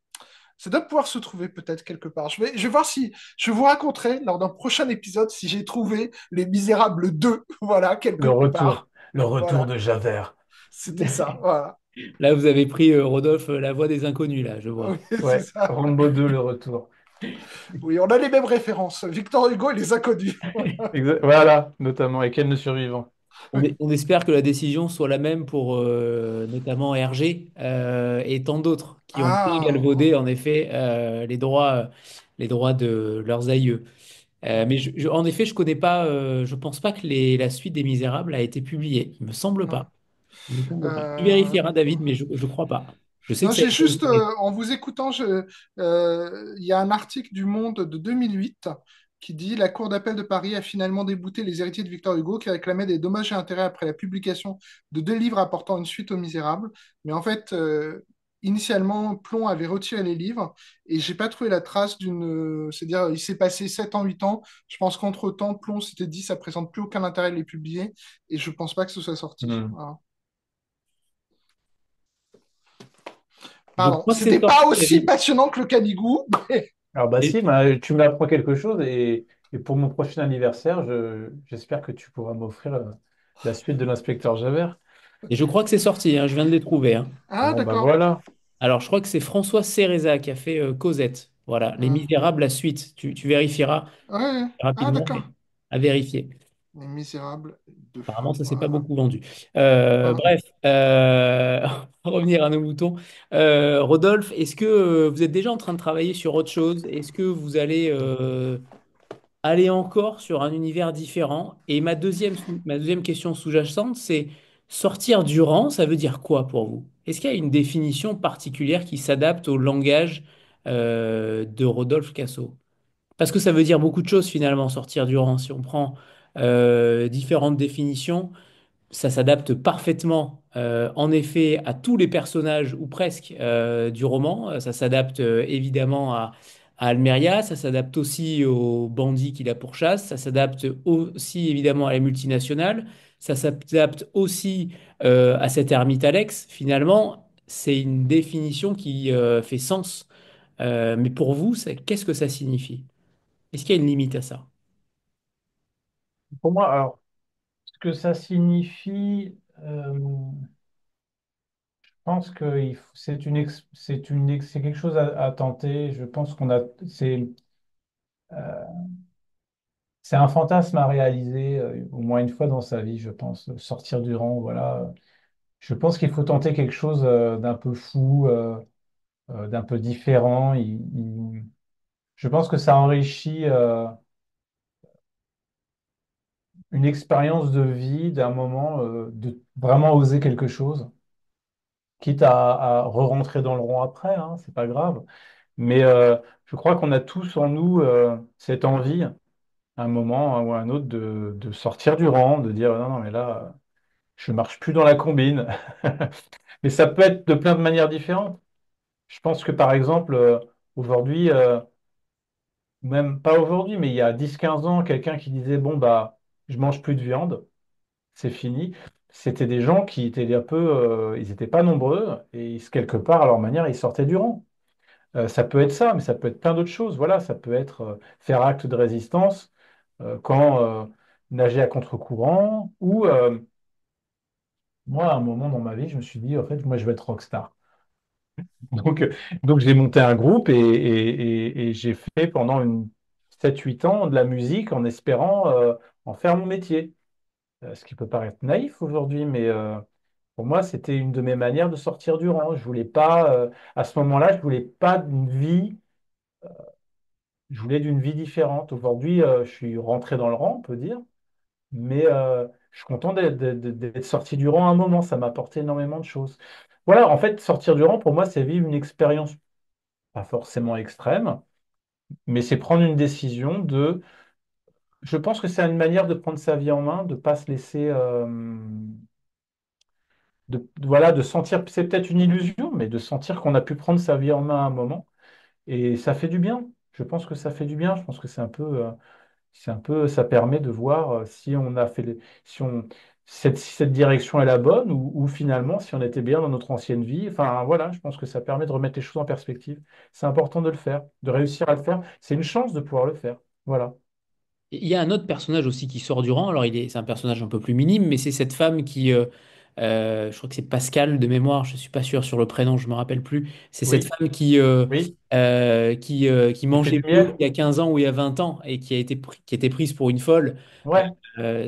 Ça doit pouvoir se trouver peut-être quelque part. Je vais voir si je vous raconterai lors d'un prochain épisode si j'ai trouvé Les Misérables 2, voilà, quelque part. Le retour Voilà, de Javert. c'était ça, voilà. Là, vous avez pris, Rodolphe, la voix des inconnus, là, je vois. Oui, c'est Ouais, ça. Rambo 2, le retour. Oui, on a les mêmes références. Victor Hugo et les inconnus. Voilà, notamment, et Ken le survivant. Oui. On espère que la décision soit la même pour notamment Hergé et tant d'autres qui ont bien Ah, galvaudé, en effet, les droits de leurs aïeux. Mais en effet, je connais pas, je pense pas que la suite des Misérables a été publiée. Il me semble non. pas. Il me semble pas. Tu Euh, vérifieras, David, mais je crois pas. Je sais Non, que ça a j'ai été juste, édité. en vous écoutant, il y a un article du Monde de 2008 qui dit la Cour d'appel de Paris a finalement débouté les héritiers de Victor Hugo qui réclamaient des dommages et intérêts après la publication de deux livres apportant une suite aux Misérables. Mais en fait, initialement, Plon avait retiré les livres et j'ai pas trouvé la trace d'une. C'est-à-dire, il s'est passé 7 ans, 8 ans. Je pense qu'entre-temps, Plon s'était dit ça présente plus aucun intérêt de les publier et je pense pas que ce soit sorti. Hmm. Voilà. Je Pardon, crois que c'est c'était pas sorti, aussi David. passionnant que le Canigou. Alors bah Et, si, bah, tu m'apprends quelque chose et pour mon prochain anniversaire, j'espère que tu pourras m'offrir la suite de l'inspecteur Javert. et je crois que c'est sorti, hein, je viens de les trouver, hein. Ah, Bon bah d'accord. voilà. Alors, je crois que c'est François Céreza qui a fait Cosette. Voilà, Les Ah, Misérables, la suite. Tu vérifieras ouais. Ah, rapidement, mais d'accord. à vérifier. Les Misérables 2. Apparemment, ça s'est pas Voilà. beaucoup vendu. Ah. Bref, on va revenir à nos moutons. Rodolphe, est-ce que vous êtes déjà en train de travailler sur autre chose? Est-ce que vous allez aller encore sur un univers différent? Et ma deuxième question sous-jacente, c'est sortir du rang, ça veut dire quoi pour vous? Est-ce qu'il y a une définition particulière qui s'adapte au langage de Rodolphe Casso? Parce que ça veut dire beaucoup de choses finalement, sortir du rang. Si on prend différentes définitions, ça s'adapte parfaitement, en effet, à tous les personnages, ou presque, du roman. Ça s'adapte évidemment à Almeria, ça s'adapte aussi aux bandits qui la pourchassent, ça s'adapte aussi évidemment à la multinationale, ça s'adapte aussi à cet ermite Alex. Finalement, c'est une définition qui fait sens. Mais pour vous, qu'est-ce que ça signifie? Est-ce qu'il y a une limite à ça? Pour moi, alors, ce que ça signifie, je pense que c'est quelque chose à tenter. Je pense c'est un fantasme à réaliser au moins une fois dans sa vie, je pense. Sortir du rang, voilà. Je pense qu'il faut tenter quelque chose d'un peu fou, d'un peu différent. Je pense que ça enrichit une expérience de vie d'un moment, de vraiment oser quelque chose, quitte à re-rentrer dans le rang après, hein, c'est pas grave. Mais je crois qu'on a tous en nous cette envie, à un moment ou à un autre, de sortir du rang, de dire non, non, mais là, je marche plus dans la combine. Mais ça peut être de plein de manières différentes. Je pense que par exemple, aujourd'hui, même pas aujourd'hui, mais il y a 10 15 ans, quelqu'un qui disait, bon, bah, je mange plus de viande, c'est fini. C'était des gens qui étaient un peu, ils n'étaient pas nombreux et quelque part, à leur manière, ils sortaient du rang. Ça peut être ça, mais ça peut être plein d'autres choses. Voilà, ça peut être faire acte de résistance quand nager à contre-courant ou moi, à un moment dans ma vie, je me suis dit, en fait, moi, je vais être rockstar. Donc, donc j'ai monté un groupe et j'ai fait pendant 7 8 ans de la musique en espérant en faire mon métier. Ce qui peut paraître naïf aujourd'hui, mais pour moi, c'était une de mes manières de sortir du rang. Je voulais pas, à ce moment-là, je voulais pas d'une vie, je voulais d'une vie différente. Aujourd'hui, je suis rentré dans le rang, on peut dire, mais je suis content d'être sorti du rang à un moment. Ça m'a apporté énormément de choses. Voilà, en fait, sortir du rang, pour moi, c'est vivre une expérience pas forcément extrême, mais c'est prendre une décision de. Je pense que c'est une manière de prendre sa vie en main, de pas se laisser, voilà, de sentir. C'est peut-être une illusion, mais de sentir qu'on a pu prendre sa vie en main à un moment, et ça fait du bien. Je pense que ça fait du bien. Je pense que c'est un peu, ça permet de voir si on a fait, si on, si cette direction est la bonne ou finalement si on était bien dans notre ancienne vie. Enfin voilà, je pense que ça permet de remettre les choses en perspective. C'est important de le faire, de réussir à le faire. C'est une chance de pouvoir le faire. Voilà. Il y a un autre personnage aussi qui sort du rang. Alors, c'est un personnage un peu plus minime, mais c'est cette femme qui, je crois que c'est Pascal de mémoire, je suis pas sûr sur le prénom, je me rappelle plus. C'est cette Oui, femme oui. qui Qui fait mangeait du mieux miel? il y a 15 ans ou il y a 20 ans et qui était prise pour une folle. Ouais.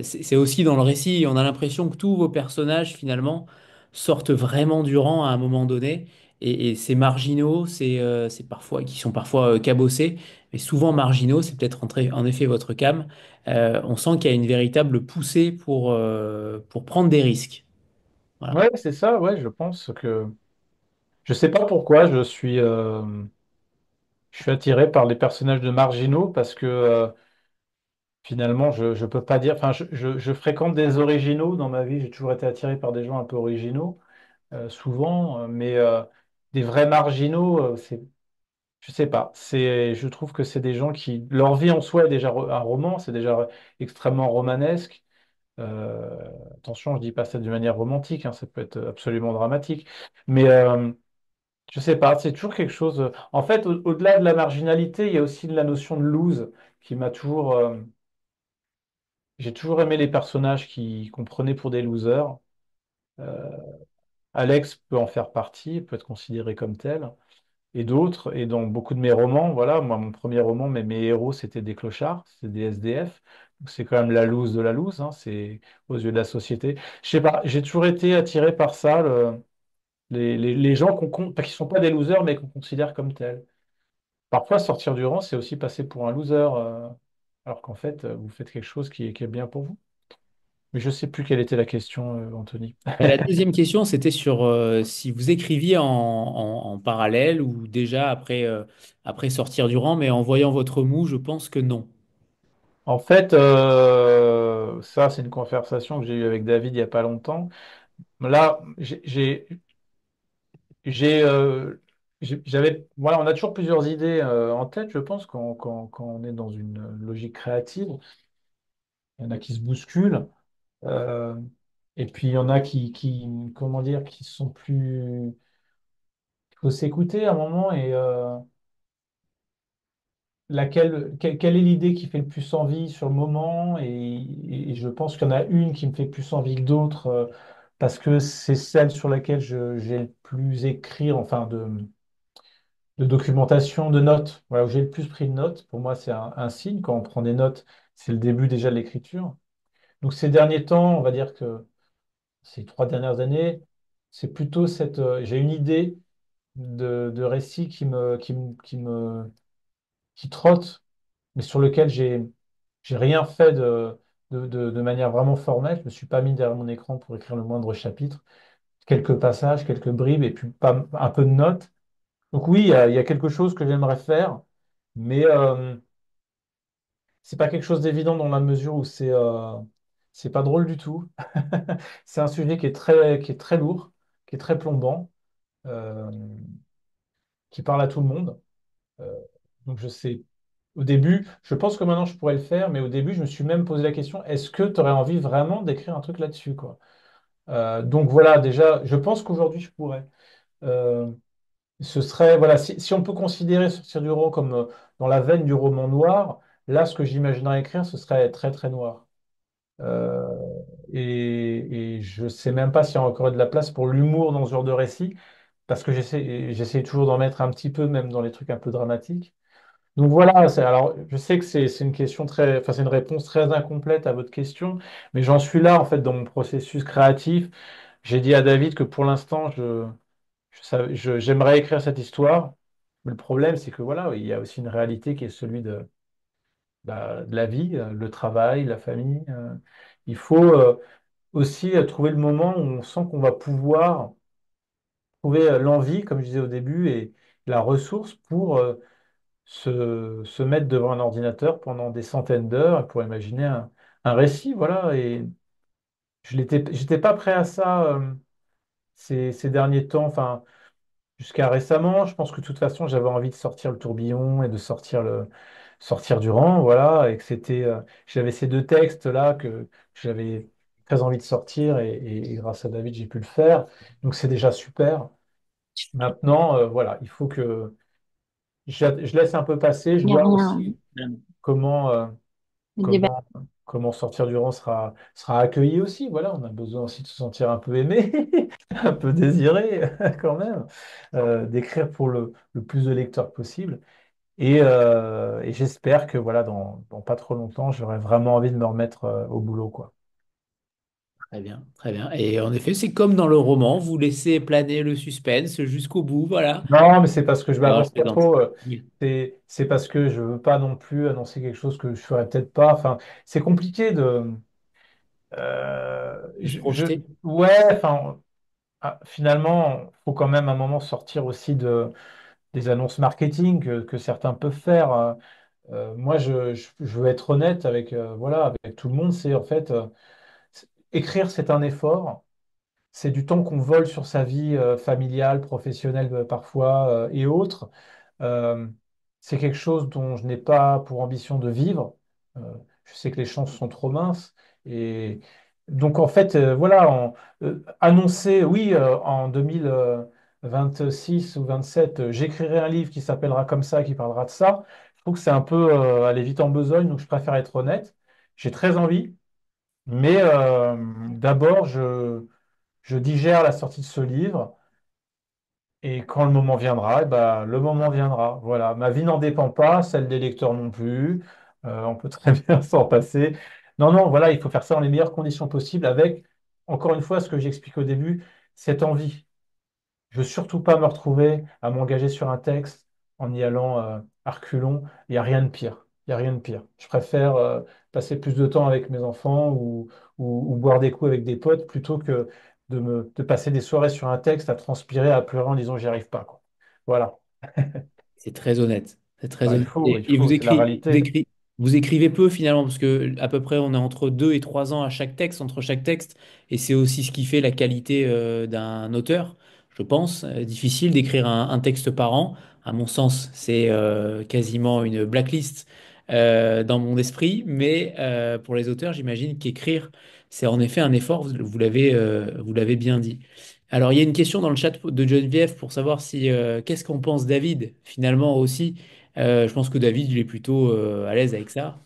C'est aussi dans le récit, on a l'impression que tous vos personnages finalement sortent vraiment du rang à un moment donné. Et ces marginaux, c'est parfois, qui sont parfois cabossés, mais souvent marginaux, c'est peut-être en effet votre cam. On sent qu'il y a une véritable poussée pour prendre des risques. Voilà. Ouais, c'est ça, ouais, je pense que je sais pas pourquoi je suis attiré par les personnages de marginaux parce que finalement je peux pas dire enfin je fréquente des originaux dans ma vie, j'ai toujours été attiré par des gens un peu originaux souvent mais des vrais marginaux c'est je sais pas, c'est je trouve que c'est des gens qui leur vie en soi est déjà un roman, c'est déjà extrêmement romanesque. Euh, Attention, je dis pas ça d'une manière romantique, hein, ça peut être absolument dramatique. Mais je sais pas, c'est toujours quelque chose. En fait, au-delà de la marginalité, il y a aussi la notion de lose qui m'a toujours. J'ai toujours aimé les personnages qu'on prenait pour des losers. Euh, Alex peut en faire partie, peut être considéré comme tel, et d'autres. Et dans beaucoup de mes romans, voilà, moi, mon premier roman, mes héros, c'était des clochards, c'est des SDF. Donc, c'est quand même la loose de la loose, hein, c'est aux yeux de la société. Je sais pas, j'ai toujours été attiré par ça, les gens qui sont pas des losers, mais qu'on considère comme tels. Parfois, sortir du rang, c'est aussi passer pour un loser, alors qu'en fait, vous faites quelque chose qui est bien pour vous. Mais je ne sais plus quelle était la question, Anthony. Et la deuxième question, c'était sur si vous écriviez en parallèle ou déjà après sortir du rang, mais en voyant votre mou, je pense que non. En fait, ça, c'est une conversation que j'ai eue avec David il n'y a pas longtemps. Là, j'ai, voilà, on a toujours plusieurs idées en tête, je pense, quand on est dans une logique créative. Il y en a qui se bousculent. Euh, et puis il y en a comment dire, qui sont plus. Il faut s'écouter à un moment et quelle est l'idée qui fait le plus envie sur le moment et je pense qu'il y en a une qui me fait plus envie que d'autres parce que c'est celle sur laquelle j'ai le plus écrit, enfin de documentation, de notes, voilà, où j'ai le plus pris de notes. Pour moi, c'est un signe. Quand on prend des notes, c'est le début déjà de l'écriture. Donc ces derniers temps, on va dire que ces 3 dernières années, c'est plutôt j'ai une idée de récit qui trotte, mais sur lequel j'ai rien fait de manière vraiment formelle. Je me suis pas mis derrière mon écran pour écrire le moindre chapitre. Quelques passages, quelques bribes et puis pas, un peu de notes. Donc oui, il y a quelque chose que j'aimerais faire, mais c'est pas quelque chose d'évident dans la mesure où c'est pas drôle du tout. C'est un sujet qui est très lourd, qui est très plombant, euh, qui parle à tout le monde. Euh, donc je sais, au début, je pense que maintenant je pourrais le faire, mais au début, je me suis même posé la question, est-ce que tu aurais envie vraiment d'écrire un truc là-dessus, quoi? Donc voilà, déjà, je pense qu'aujourd'hui, je pourrais. Euh, Ce serait, voilà, si on peut considérer Sortir du Rang comme dans la veine du roman noir, là, ce que j'imaginerais écrire, ce serait très, très noir. Euh, et je sais même pas s'il y a encore de la place pour l'humour dans ce genre de récit, parce que j'essaie toujours d'en mettre un petit peu, même dans les trucs un peu dramatiques. Donc voilà, alors je sais que c'est une question très, enfin c'est une réponse très incomplète à votre question, mais j'en suis là en fait dans mon processus créatif. J'ai dit à David que pour l'instant j'aimerais écrire cette histoire, mais le problème c'est que voilà, il y a aussi une réalité qui est celui de la vie, le travail, la famille. Il faut aussi trouver le moment où on sent qu'on va pouvoir trouver l'envie, comme je disais au début, et la ressource pour se mettre devant un ordinateur pendant des centaines d'heures pour imaginer un récit, voilà. Et j'étais pas prêt à ça ces derniers temps, enfin, jusqu'à récemment. Je pense que de toute façon, j'avais envie de sortir le tourbillon et de sortir du rang, voilà. Et que j'avais ces deux textes-là que j'avais. très envie de sortir et grâce à David, j'ai pu le faire. Donc c'est déjà super. Maintenant, voilà, il faut que je laisse un peu passer, je Il n'y a vois rien. aussi comment, Le débat. comment, comment Sortir du rang sera accueilli aussi. Voilà, on a besoin aussi de se sentir un peu aimé, un peu désiré quand même, d'écrire pour le plus de lecteurs possible. Et j'espère que voilà, dans pas trop longtemps, j'aurai vraiment envie de me remettre au boulot, quoi. Très bien, très bien. Et en effet, c'est comme dans le roman, vous laissez planer le suspense jusqu'au bout, voilà. Non, mais c'est parce que je Non, je m'avance pas plaisante. trop. Oui. C'est parce que je veux pas non plus annoncer quelque chose que je ferais peut-être pas. Enfin, c'est compliqué de. De se projeter. Ouais, enfin, finalement, faut quand même à un moment sortir aussi des annonces marketing que certains peuvent faire. Moi, je veux être honnête avec, voilà, avec tout le monde. C'est en fait, écrire, c'est un effort. C'est du temps qu'on vole sur sa vie familiale, professionnelle parfois et autres. Euh, c'est quelque chose dont je n'ai pas pour ambition de vivre. Euh, je sais que les chances sont trop minces. Et donc, en fait, voilà, annoncer, oui, en 2026 ou 27, j'écrirai un livre qui s'appellera comme ça, qui parlera de ça. Je trouve que c'est un peu aller vite en besogne, donc je préfère être honnête. J'ai très envie, mais d'abord, je digère la sortie de ce livre. Et quand le moment viendra, eh ben, le moment viendra. Voilà, ma vie n'en dépend pas, celle des lecteurs non plus. On peut très bien s'en passer. Non, non, voilà, il faut faire ça dans les meilleures conditions possibles avec, encore une fois, ce que j'explique au début, cette envie. Je veux surtout pas me retrouver à m'engager sur un texte en y allant à reculons. Il n'y a rien de pire. Il n'y a rien de pire. Je préfère passer plus de temps avec mes enfants ou boire des coups avec des potes plutôt que de passer des soirées sur un texte à transpirer, à pleurer en disant j'y arrive pas, quoi. Voilà. C'est très honnête. C'est très Bah, honnête. il Et faut, c'est la réalité. vous écrivez peu finalement, parce que à peu près on est entre 2 et 3 ans à chaque texte, entre chaque texte, et c'est aussi ce qui fait la qualité d'un auteur, je pense. Difficile d'écrire un texte par an. À mon sens, c'est quasiment une blacklist dans mon esprit, mais pour les auteurs, j'imagine qu'écrire, c'est en effet un effort, vous l'avez bien dit. Alors, il y a une question dans le chat de Geneviève pour savoir si qu'est-ce qu'en pense David finalement aussi. Je pense que David, il est plutôt à l'aise avec ça.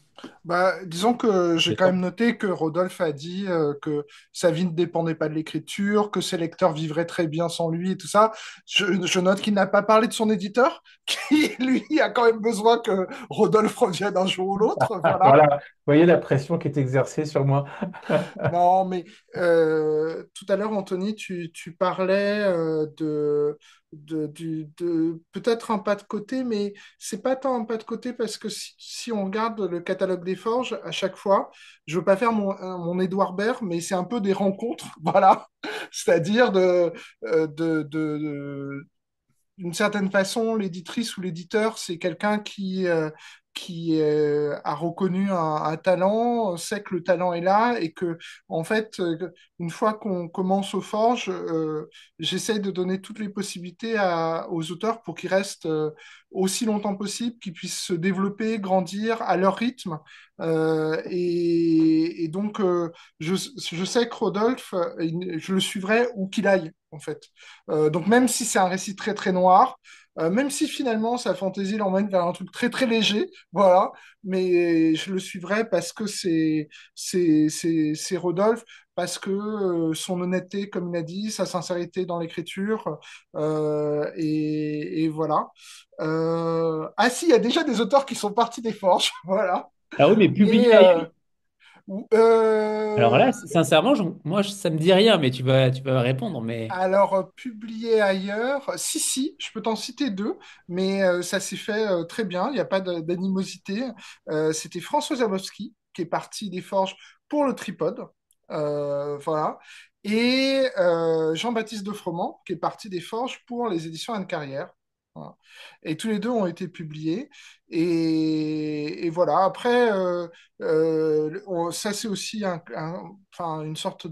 Bah, disons que j'ai quand même D'accord. noté que Rodolphe a dit que sa vie ne dépendait pas de l'écriture, que ses lecteurs vivraient très bien sans lui et tout ça. Je note qu'il n'a pas parlé de son éditeur, qui lui a quand même besoin que Rodolphe revienne un jour ou l'autre. Voilà. Voilà. Vous voyez la pression qui est exercée sur moi. Non, mais tout à l'heure, Anthony, tu parlais de peut-être un pas de côté, mais c'est pas tant un pas de côté parce que si on regarde le catalogue des forges, à chaque fois, je veux pas faire mon Édouard Baird, mais c'est un peu des rencontres, voilà. C'est-à-dire d'une certaine façon, l'éditrice ou l'éditeur, c'est quelqu'un qui a reconnu un talent, sait que le talent est là et que, en fait, une fois qu'on commence aux forges, j'essaye de donner toutes les possibilités aux auteurs pour qu'ils restent aussi longtemps possible, qu'ils puissent se développer, grandir à leur rythme. Et donc, je sais que Rodolphe, je le suivrai où qu'il aille, en fait. Donc même si c'est un récit très très noir, même si finalement sa fantaisie l'emmène vers un truc très très léger, voilà, mais je le suivrai parce que c'est Rodolphe, parce que son honnêteté, comme il a dit, sa sincérité dans l'écriture, et voilà. Ah si, il y a déjà des auteurs qui sont partis des forges, voilà. Ah oui, mais Et publié ailleurs. Alors euh, là, sincèrement, moi, ça me dit rien, mais tu vas répondre. Mais Alors, publié ailleurs, si, si, je peux t'en citer deux, mais ça s'est fait très bien, il n'y a pas d'animosité. C'était François Zabowski, qui est parti des Forges pour le Tripode, voilà, et Jean-Baptiste de Froment, qui est parti des Forges pour les éditions Anne Carrière. Voilà. Et tous les deux ont été publiés. Et voilà, après, ça c'est aussi enfin, une sorte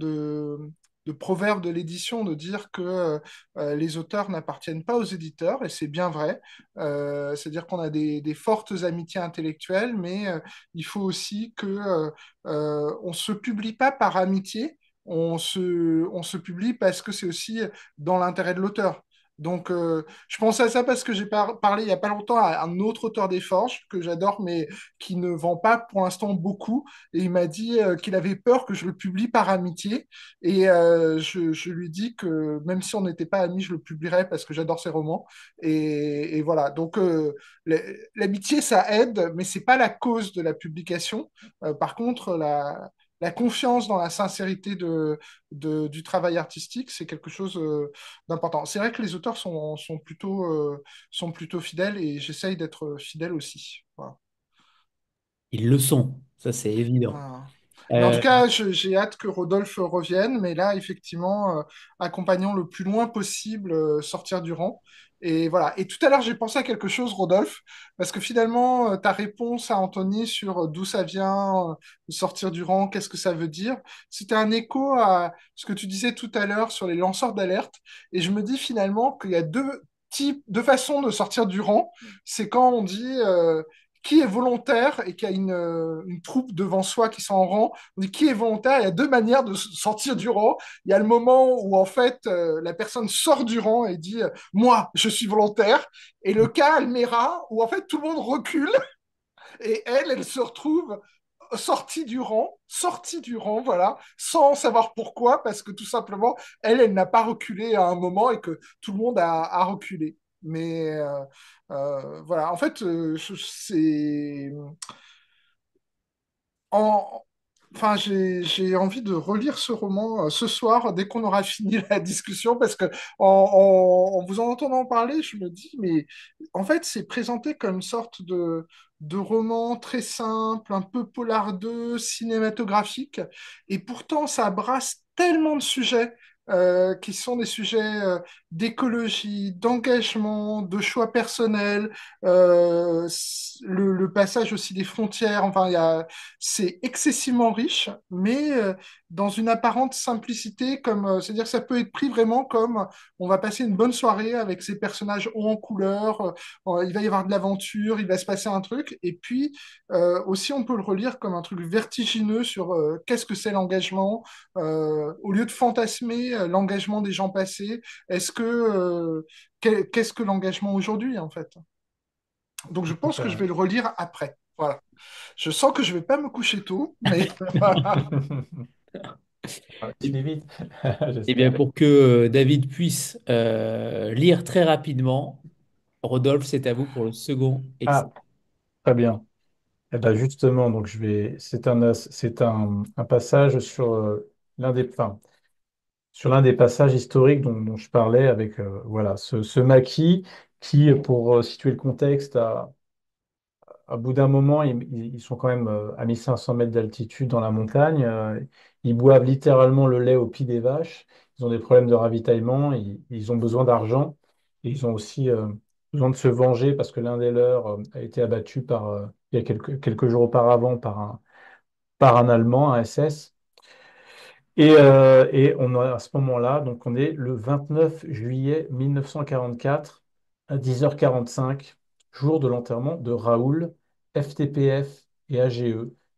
de proverbe de l'édition de dire que les auteurs n'appartiennent pas aux éditeurs, et c'est bien vrai. C'est-à-dire qu'on a des fortes amitiés intellectuelles, mais il faut aussi que on se publie pas par amitié, on se publie parce que c'est aussi dans l'intérêt de l'auteur. Donc, je pense à ça parce que j'ai parlé il y a pas longtemps à un autre auteur des Forges que j'adore, mais qui ne vend pas pour l'instant beaucoup. Et il m'a dit qu'il avait peur que je le publie par amitié. Et je lui dis que même si on n'était pas amis, je le publierais parce que j'adore ses romans. Et voilà. Donc, l'amitié, ça aide, mais c'est pas la cause de la publication. Par contre, la confiance dans la sincérité du travail artistique, c'est quelque chose d'important. C'est vrai que les auteurs sont plutôt fidèles et j'essaye d'être fidèle aussi. Voilà. Ils le sont, ça c'est évident. Voilà. Mais en tout Euh, cas, j'ai hâte que Rodolphe revienne. Mais là, effectivement, accompagnons le plus loin possible sortir du rang. Et voilà. Et tout à l'heure, j'ai pensé à quelque chose, Rodolphe, parce que finalement, ta réponse à Anthony sur d'où ça vient, sortir du rang, qu'est-ce que ça veut dire, c'était un écho à ce que tu disais tout à l'heure sur les lanceurs d'alerte. Et je me dis finalement qu'il y a deux façons de sortir du rang. C'est quand on dit qui est volontaire et qui a une troupe devant soi qui sont en rang. On dit qui est volontaire. Il y a deux manières de sortir du rang. Il y a le moment où en fait la personne sort du rang et dit moi je suis volontaire. Et le cas Almera où en fait tout le monde recule et elle se retrouve sortie du rang, voilà, sans savoir pourquoi, parce que tout simplement, elle n'a pas reculé à un moment et que tout le monde a reculé. Mais voilà, en fait, c'est en... Enfin, j'ai envie de relire ce roman ce soir dès qu'on aura fini la discussion parce que en vous en entendant parler, je me dis, mais en fait, c'est présenté comme une sorte de roman très simple, un peu polardeux, cinématographique, et pourtant ça brasse tellement de sujets qui sont des sujets d'écologie, d'engagement, de choix personnels, le passage aussi des frontières, enfin, c'est excessivement riche, mais dans une apparente simplicité, comme c'est-à-dire que ça peut être pris vraiment comme on va passer une bonne soirée avec ces personnages hauts en couleur, il va y avoir de l'aventure, il va se passer un truc, et puis aussi on peut le relire comme un truc vertigineux sur qu'est-ce que c'est l'engagement, au lieu de fantasmer l'engagement des gens passés, qu'est-ce que l'engagement aujourd'hui en fait? Donc je Écoute, pense que je vais le relire après. Voilà. Je sens que je vais pas me coucher tôt, mais tu lis vite, eh bien, j'espère. pour que David puisse lire très rapidement, Rodolphe, c'est à vous pour le second extrait. Ah, très bien. Eh ben justement, donc c'est un passage sur enfin, sur l'un des passages historiques dont je parlais avec voilà ce maquis qui, pour situer le contexte, à bout d'un moment, ils sont quand même à 1500 mètres d'altitude dans la montagne. Ils boivent littéralement le lait au pied des vaches. Ils ont des problèmes de ravitaillement. Ils ont besoin d'argent. Et ils ont aussi besoin de se venger parce que l'un des leurs a été abattu il y a quelques jours auparavant par un Allemand, un SS. Et on a, à ce moment-là, donc on est le 29 juillet 1944 à 10h45, jour de l'enterrement de Raoul. FTPF et AGE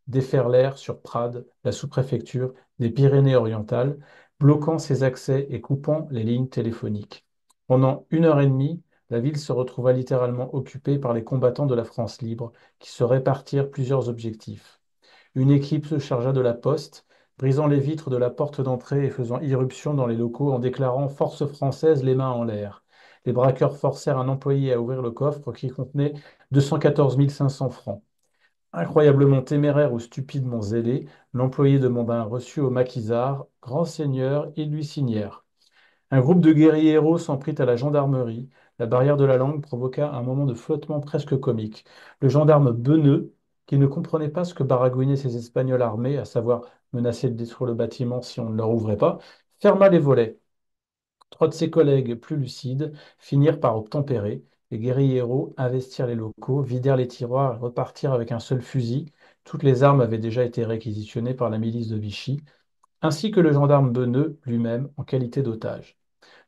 déferlèrent sur Prades, la sous-préfecture des Pyrénées-Orientales, bloquant ses accès et coupant les lignes téléphoniques. Pendant 1 heure et demie, la ville se retrouva littéralement occupée par les combattants de la France libre qui se répartirent plusieurs objectifs. Une équipe se chargea de la poste, brisant les vitres de la porte d'entrée et faisant irruption dans les locaux en déclarant Force française les mains en l'air. Les braqueurs forcèrent un employé à ouvrir le coffre qui contenait 214 500 francs. Incroyablement téméraire ou stupidement zélé, l'employé demanda un reçu au maquisard. Grand seigneur, ils lui signèrent. Un groupe de guerriers héros s'en prit à la gendarmerie. La barrière de la langue provoqua un moment de flottement presque comique. Le gendarme Beneux, qui ne comprenait pas ce que baragouinaient ces Espagnols armés, à savoir menacer de détruire le bâtiment si on ne leur ouvrait pas, ferma les volets. Trois de ses collègues, plus lucides, finirent par obtempérer. Les guerriers héros investirent les locaux, vidèrent les tiroirs et repartirent avec un seul fusil. Toutes les armes avaient déjà été réquisitionnées par la milice de Vichy. ainsi que le gendarme Beneux lui-même en qualité d'otage.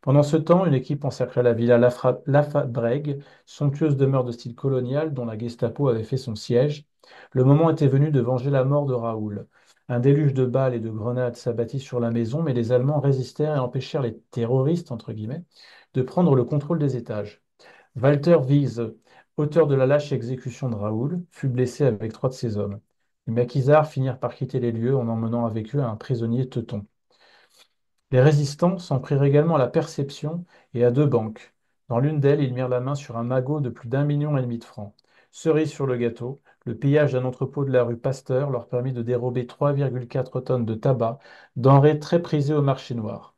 Pendant ce temps, une équipe encerclait la villa Lafabrègue, somptueuse demeure de style colonial dont la Gestapo avait fait son siège. Le moment était venu de venger la mort de Raoul. Un déluge de balles et de grenades s'abattit sur la maison, mais les Allemands résistèrent et empêchèrent les terroristes, entre guillemets, de prendre le contrôle des étages. Walter Wiese, auteur de la lâche exécution de Raoul, fut blessé avec trois de ses hommes. Les maquisards finirent par quitter les lieux en emmenant avec eux un prisonnier teuton. Les résistants s'en prirent également à la perception et à deux banques. Dans l'une d'elles, ils mirent la main sur un magot de plus d'1,5 million de francs. Cerise sur le gâteau, le pillage d'un entrepôt de la rue Pasteur leur permit de dérober 3,4 tonnes de tabac, denrée très prisée au marché noir.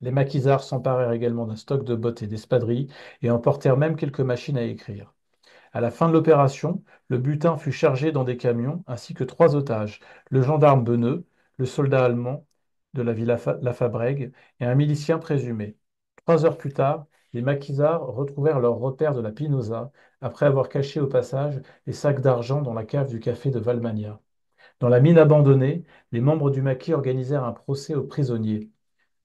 Les maquisards s'emparèrent également d'un stock de bottes et d'espadrilles et emportèrent même quelques machines à écrire. À la fin de l'opération, le butin fut chargé dans des camions ainsi que trois otages, le gendarme Beneux, le soldat allemand de la villa Lafabrègue et un milicien présumé. 3 heures plus tard, les maquisards retrouvèrent leur repère de la Pinoza après avoir caché au passage les sacs d'argent dans la cave du café de Valmagna. Dans la mine abandonnée, les membres du maquis organisèrent un procès aux prisonniers.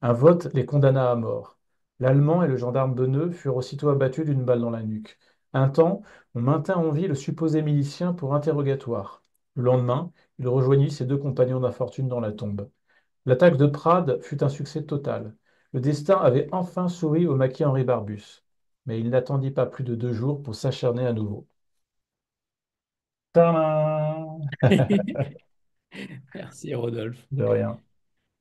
Un vote les condamna à mort. L'Allemand et le gendarme Beneux furent aussitôt abattus d'une balle dans la nuque. Un temps, on maintint en vie le supposé milicien pour interrogatoire. Le lendemain, il rejoignit ses deux compagnons d'infortune dans la tombe. L'attaque de Prades fut un succès total. Le destin avait enfin souri au maquis Henri Barbus. Mais il n'attendit pas plus de 2 jours pour s'acharner à nouveau. Tadam. Merci, Rodolphe. De rien.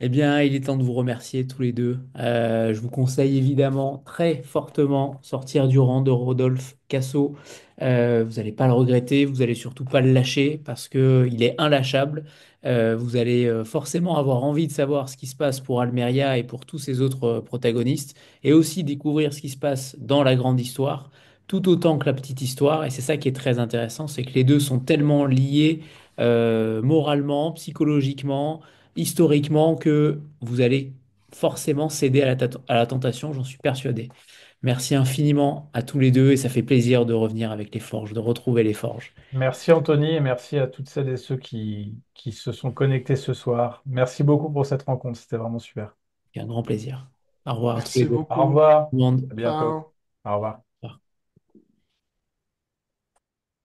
Eh bien, il est temps de vous remercier tous les deux. Je vous conseille évidemment très fortement Sortir du rang de Rodolphe Casso. Vous n'allez pas le regretter, vous allez surtout pas le lâcher parce que il est inlâchable. Vous allez forcément avoir envie de savoir ce qui se passe pour Almeria et pour tous ces autres protagonistes et aussi découvrir ce qui se passe dans la grande histoire, tout autant que la petite histoire. Et c'est ça qui est très intéressant, c'est que les deux sont tellement liés moralement, psychologiquement historiquement que vous allez forcément céder à la tentation, j'en suis persuadé. Merci infiniment à tous les deux et ça fait plaisir de revenir avec les forges, de retrouver les forges. Merci Anthony et merci à toutes celles et ceux qui se sont connectés ce soir. Merci beaucoup pour cette rencontre, c'était vraiment super. C'est un grand plaisir. Au revoir à tous les Merci deux. Au beaucoup. revoir, Tout le monde. à bientôt. Ciao. Au revoir.